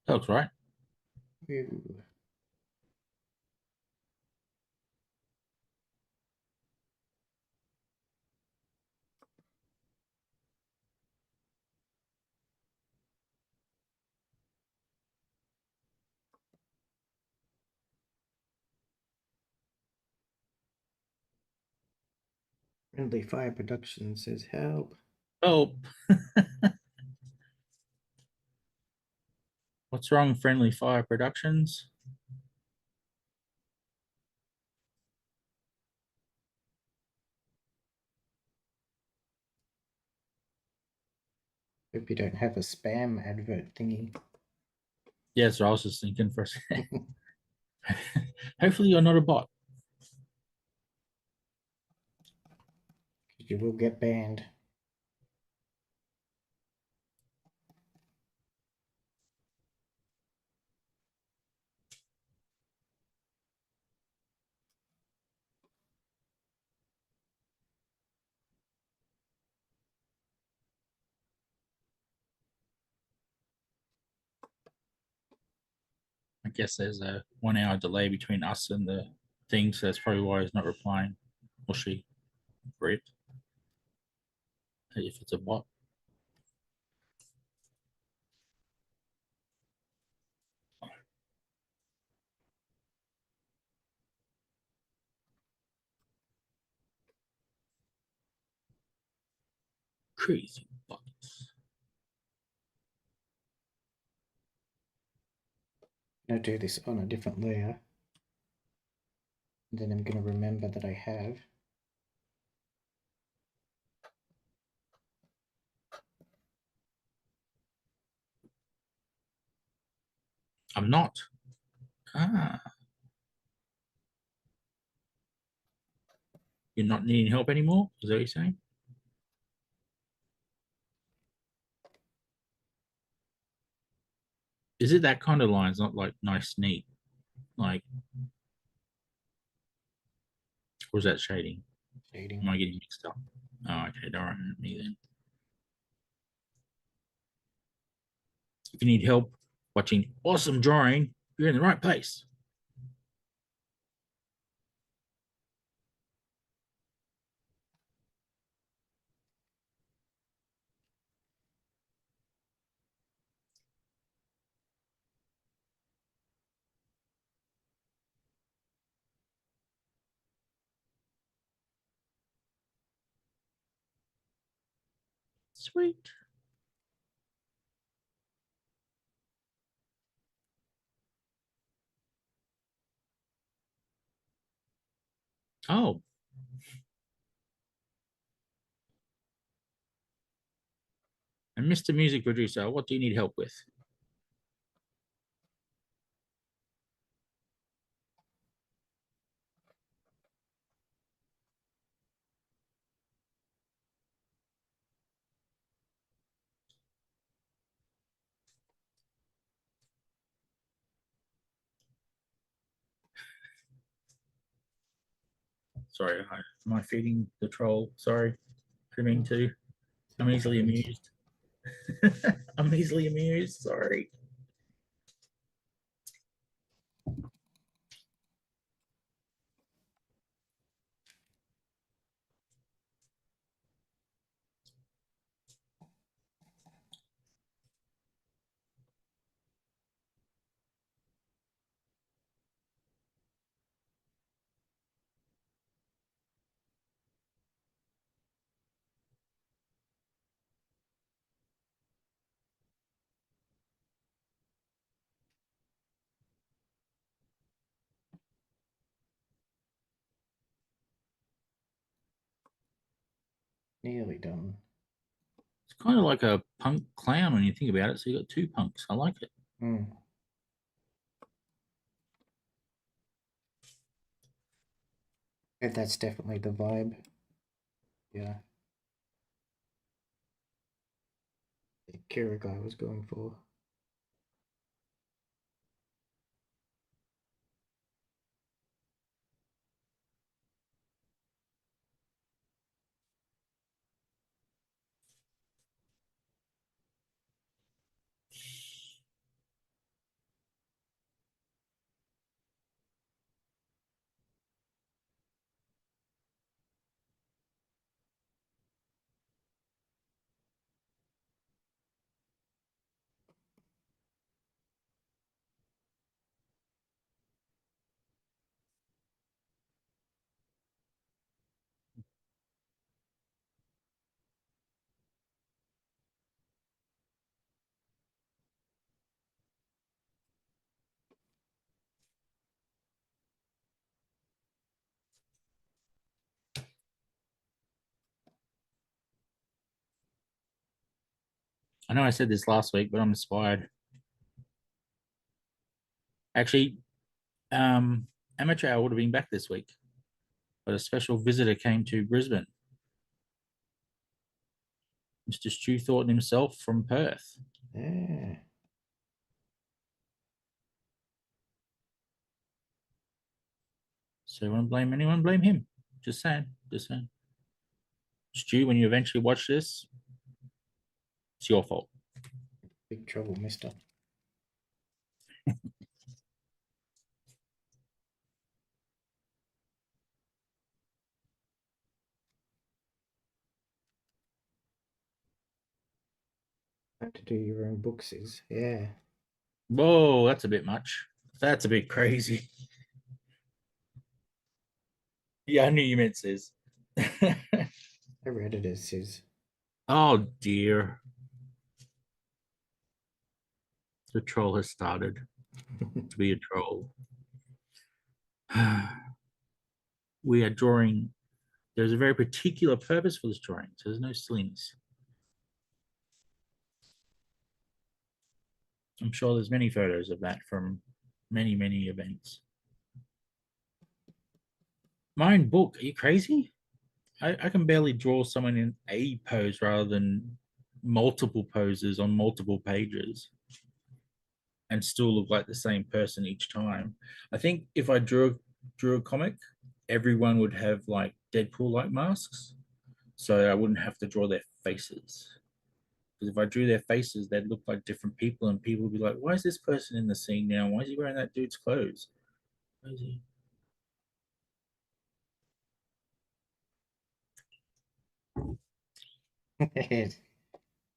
That looks right. Ooh. Friendly Fire Production says help. Oh, what's wrong, Friendly Fire Productions? Hope you don't have a spam advert thingy. Yeah, so I was just thinking for a second. Hopefully, you're not a bot. You will get banned. I guess there's a 1 hour delay between us and the thing, so that's probably why he's not replying. Or she, or it, if it's a bot. Crazy bots. I'm going to do this on a different layer. And then I'm going to remember that I have. I'm not. Ah, you're not needing help anymore? Is that what you're saying? Is it that kind of lines, not like nice, neat? Like, or is that shading? Shading. Am I getting mixed up? Oh, okay, don't worry me then. If you need help watching awesome drawing, you're in the right place. Sweet. Oh, and Mr. Music Producer, what do you need help with? Sorry, am I feeding the troll? Sorry, I mean to. I'm It easily happens. amused. I'm easily amused. Sorry. Nearly done. It's kind of like a punk clown when you think about it. So you got two punks. I like it. Hmm. Yeah, that's definitely the vibe. Yeah. The Kira guy was going for. I know I said this last week, but I'm inspired. Actually, Amateur Hour would have been back this week, but a special visitor came to Brisbane. Mr. Stu Thornton himself from Perth. Yeah. So you want to blame anyone? Blame him. Just saying. Just saying. Stu, when you eventually watch this, it's your fault. Big trouble, mister. Have to do your own books is. Yeah. Whoa, that's a bit much. That's a bit crazy. Yeah, I knew you meant sis. I read it as his. Oh dear. The troll has started to be a troll. We are drawing. There's a very particular purpose for this drawing, so there's no silliness. I'm sure there's many photos of that from many, many events. My own book, are you crazy? I can barely draw someone in a pose rather than multiple poses on multiple pages and still look like the same person each time. I think if I drew a comic, everyone would have like Deadpool like masks, so I wouldn't have to draw their faces. Because if I drew their faces, they'd look like different people, and people would be like, "Why is this person in the scene now? Why is he wearing that dude's clothes? Why is he?"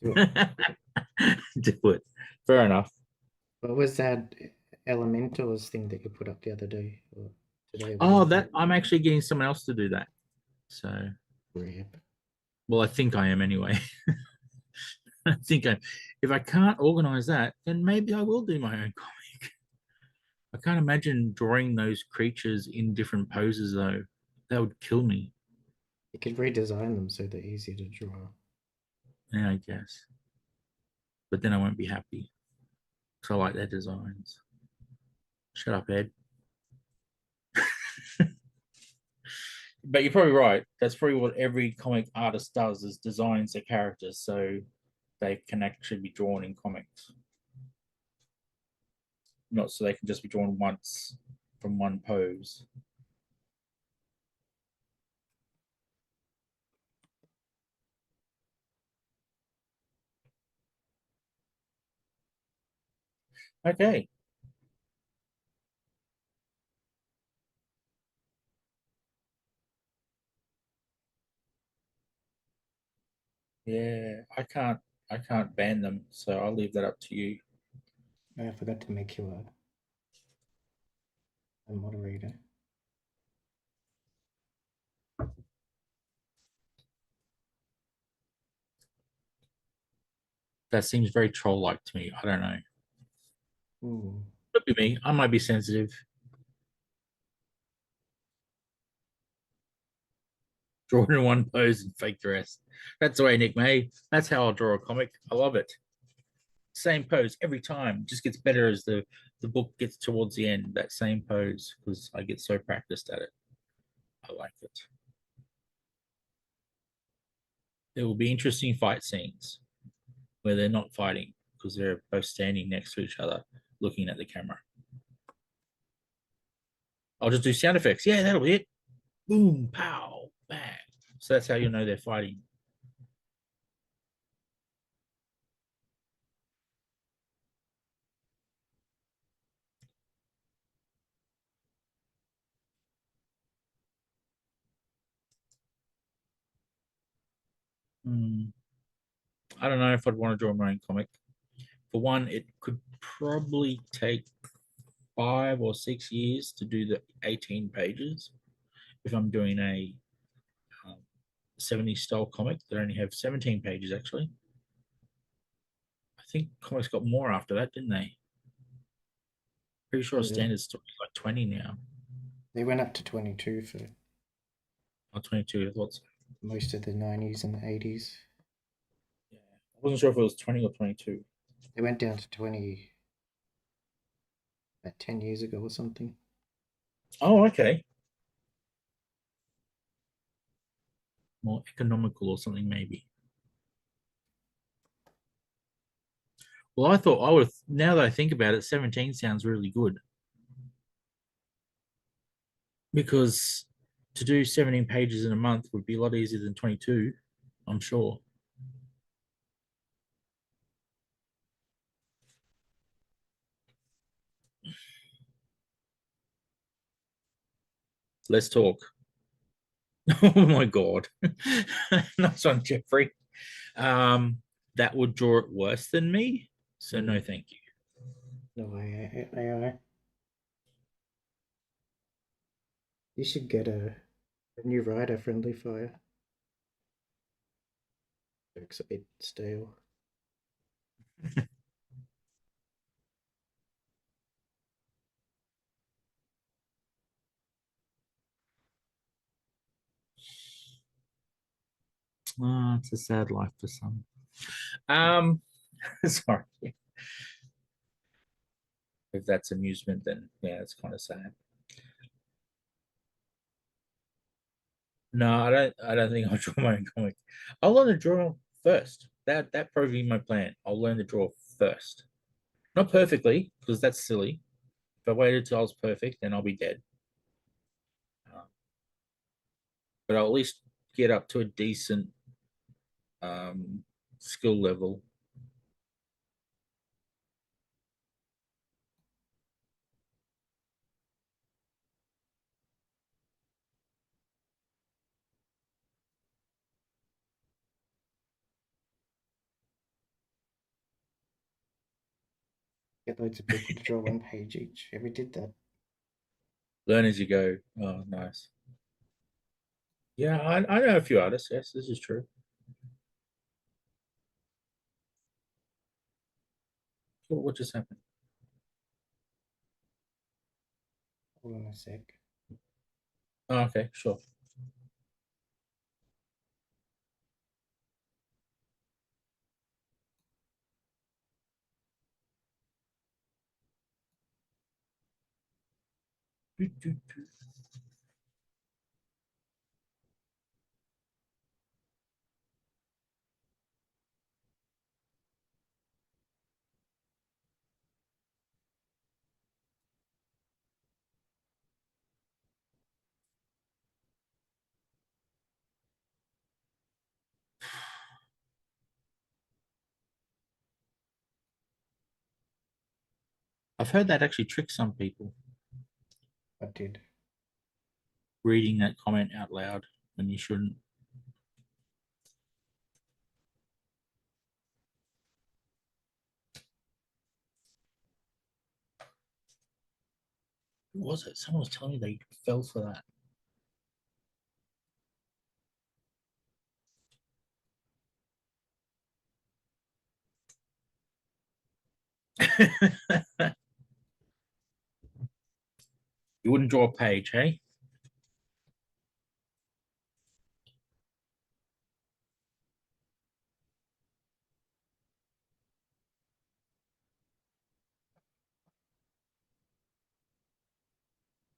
Do it. Do it. Fair enough. What was that Elementals thing that you put up the other day or today? Oh, Whatever. that I'm actually getting someone else to do that. So, Rip. well, I think I am anyway. I think if I can't organize that, then maybe I will do my own comic. I can't imagine drawing those creatures in different poses though. That would kill me. You could redesign them so they're easier to draw. Yeah, I guess. But then I won't be happy. Because I like their designs. Shut up, Ed. But you're probably right. That's probably what every comic artist does is designs their characters so they can actually be drawn in comics. Not so they can just be drawn once from one pose. Okay. Yeah, I can't ban them, so I'll leave that up to you. I forgot to make you a moderator. That seems very troll-like to me. I don't know. Ooh. Could be me. I might be sensitive. Draw in one pose and fake the rest. That's the way Nick May. That's how I'll draw a comic. I love it. Same pose every time. Just gets better as the book gets towards the end. That same pose because I get so practiced at it. I like it. There will be interesting fight scenes where they're not fighting because they're both standing next to each other, looking at the camera. I'll just do sound effects. Yeah, that'll be it. Boom, pow, bang. So that's how you know they're fighting. Hmm. I don't know if I'd want to draw my own comic. For one, it could probably take 5 or 6 years to do the 18 pages. If I'm doing a 70s style comic that only have 17 pages, actually. I think comics got more after that, didn't they? Pretty sure a Yeah. standard story is like 20 now. They went up to 22 for Or 22, I thought so. most of the 90s and 80s. Yeah. I wasn't sure if it was 20 or 22. They went down to 20 about 10 years ago or something. Oh, okay. More economical or something, maybe. Well, I thought I would, now that I think about it, 17 sounds really good because to do 17 pages in a month would be a lot easier than 22, I'm sure. Let's talk. Oh my God. Nice one, Jeffrey. Um, that would draw it worse than me. So no, thank you. No AI. You should get a new writer friendly fire. Looks a bit stale. Oh, it's a sad life for some. Um, sorry. If that's amusement, then yeah, it's kind of sad. No, I don't. I don't think I'll draw my own comic. I'll learn to draw first. That probably be my plan. I'll learn to draw first. Not perfectly, because that's silly. If I waited till I was perfect, then I'll be dead. Uh, but I'll at least get up to a decent um, skill level. Get loads of people to draw one page each. Ever did that? Learn as you go. Oh, nice. Yeah, I know a few artists. Yes, this is true. What just happened? Hold on a sec. Oh, okay, sure. I've heard that actually tricks some people I did. reading that comment out loud when you shouldn't. Who was it? Someone was telling me they fell for that. You wouldn't draw a page, hey?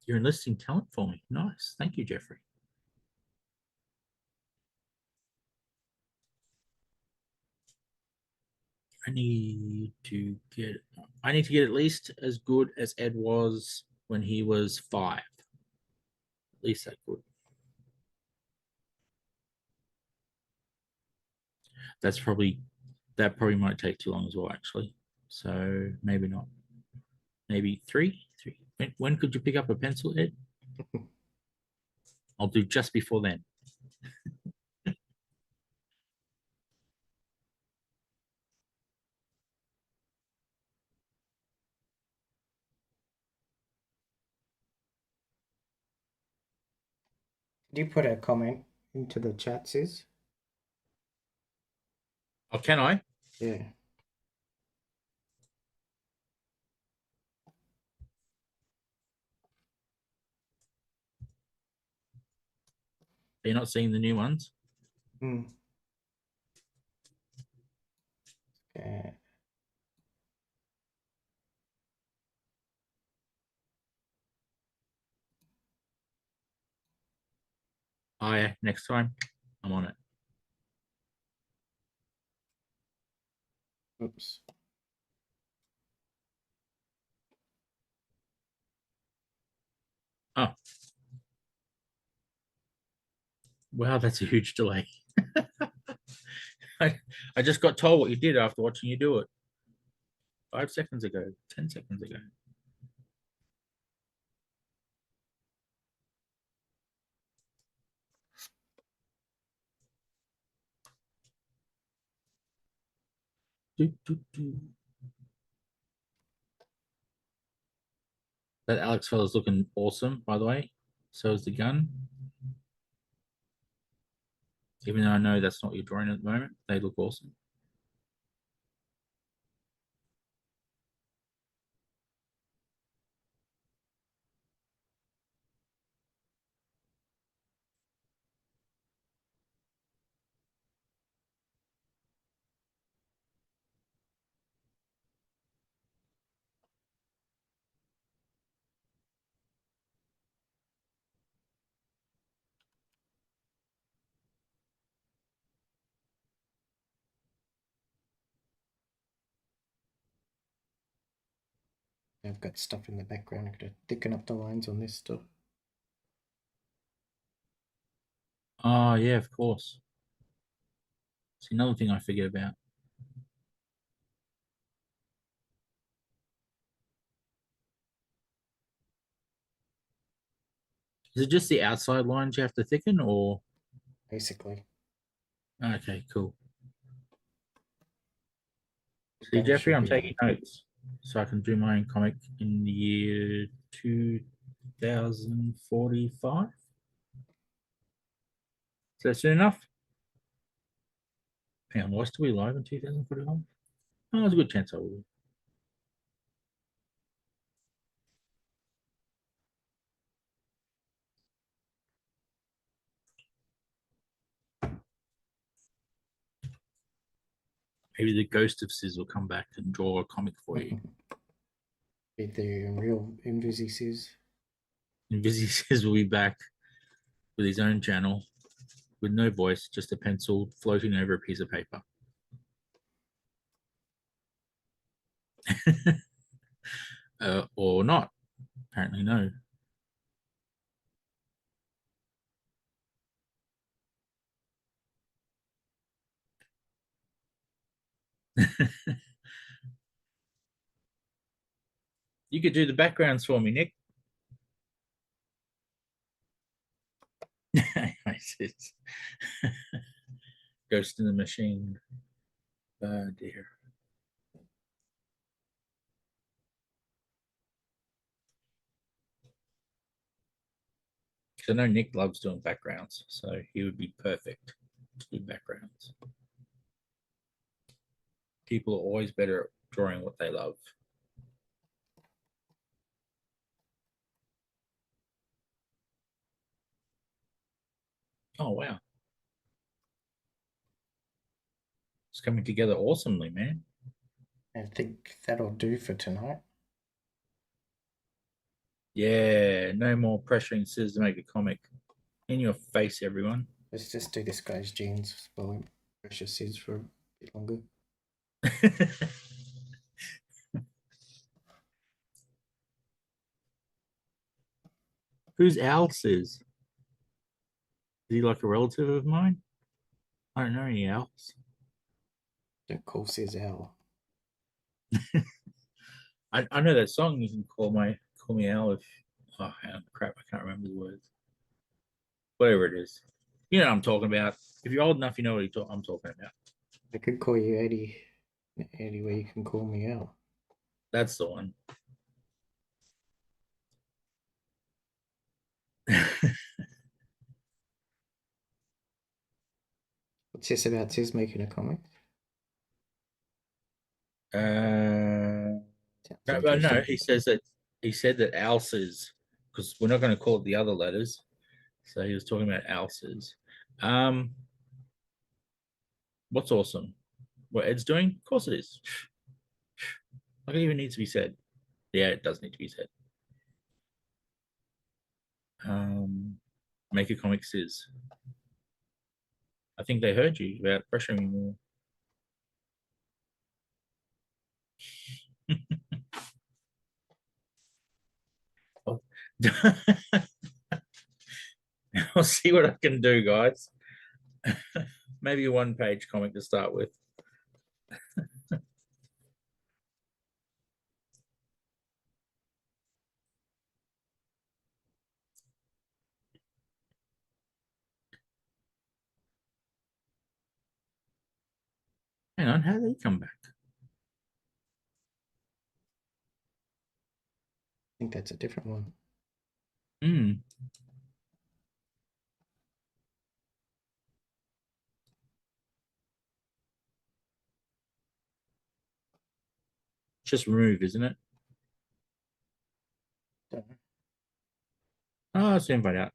You're enlisting talent for me. Nice. Thank you, Jeffrey. I need to get at least as good as Ed was when he was 5. At least that good. That probably might take too long as well, actually. So maybe not. Maybe 3. When could you pick up a pencil, Ed? I'll do just before then. Did you put a comment into the chat, sis? Oh, can I? Yeah. Are you not seeing the new ones? Hmm. Okay. Oh, yeah. Next time, I'm on it. Oops. Oh, wow, that's a huge delay. I just got told what you did after watching you do it 5 seconds ago, 10 seconds ago. Do, do, do. That Alex fella's looking awesome, by the way. So is the gun. Even though I know that's not your drawing at the moment, they look awesome. I've got stuff in the background. I've got to thicken up the lines on this stuff. Oh, yeah, of course. It's another thing I forget about. Is it just the outside lines you have to thicken, or? Basically. Okay, cool. See, Gun Jeffrey, should I'm be taking notes so I can do my own comic in the year 2045. Is that soon enough? Hang on, will I still be alive in 2041? Oh, there's a good chance I will. Maybe the ghost of Sis will come back and draw a comic for you. be the real Invisi Sis. And Vizzy Sis will be back with his own channel with no voice, just a pencil floating over a piece of paper. Or not. Apparently, no. You could do the backgrounds for me, Nick. Ghost in the Machine. Oh dear. So I know Nick loves doing backgrounds, so he would be perfect to do backgrounds. People are always better at drawing what they love. Oh wow. It's coming together awesomely, man. I think that'll do for tonight. Yeah, no more pressuring Sis to make a comic. In your face, everyone. Let's just do this guy's genes while we pressure Sis for a bit longer. Who's Al Sis? Is he like a relative of mine? I don't know anyAls. Don't call Sis Al. I know that song. You can call me Al if. Oh, crap! I can't remember the words. Whatever it is, you know what I'm talking about. If you're old enough, you know what I'm talking about. I could call you Eddie. Any way you can call me Al. That's the one. What's this about Sis making a comic? uh, Sounds no, interesting. he said that Alces, because we're not going to call it the other letters. So he was talking about Alces. Um, what's awesome? What Ed's doing? Of course it is. Like it even needs to be said. Yeah, it does need to be said. Make a comic Sis. I think they heard you about pressuring me more. Oh. I'll see what I can do, guys. Maybe a one-page comic to start with. Hang on, how did he come back? I think that's a different one. Hmm. Just remove, isn't it? Don't know. Oh, let's invite out.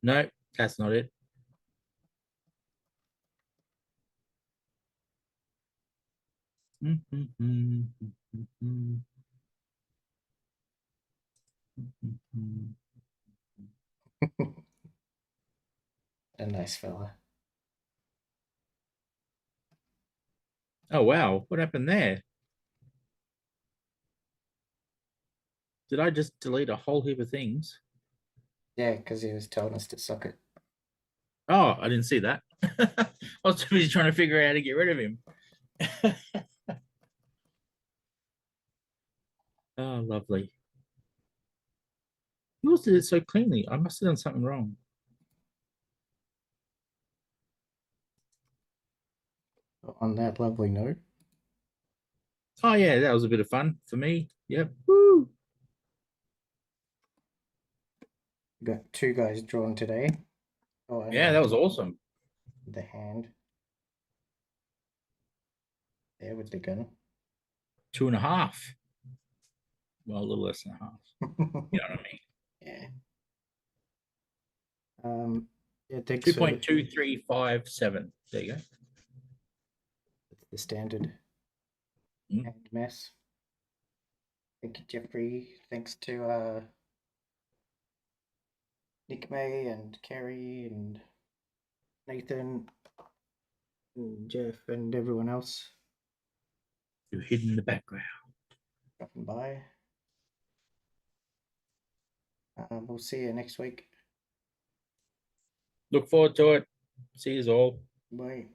No, that's not it. A nice fella. Oh wow, what happened there? Did I just delete a whole heap of things? Yeah, because he was telling us to suck it. Oh, I didn't see that. I was too busy trying to figure out how to get rid of him. Oh, lovely. You also did it so cleanly. I must have done something wrong. On that lovely note, Oh yeah, that was a bit of fun for me. Yep. Woo. we got two guys drawn today. Oh, and Yeah, that was awesome. the hand there with the gun. 2.5. Well, a little less than a half. You know what I mean? Yeah. Yeah, thanks Two for point two three five seven. There you go. the standard hand mess. Thank you, Jeffrey. Thanks to Nick May and Kerry and Nathan and Jeff and everyone else You're hidden in the background. dropping by. We'll see you next week. Look forward to it. See you all. Bye.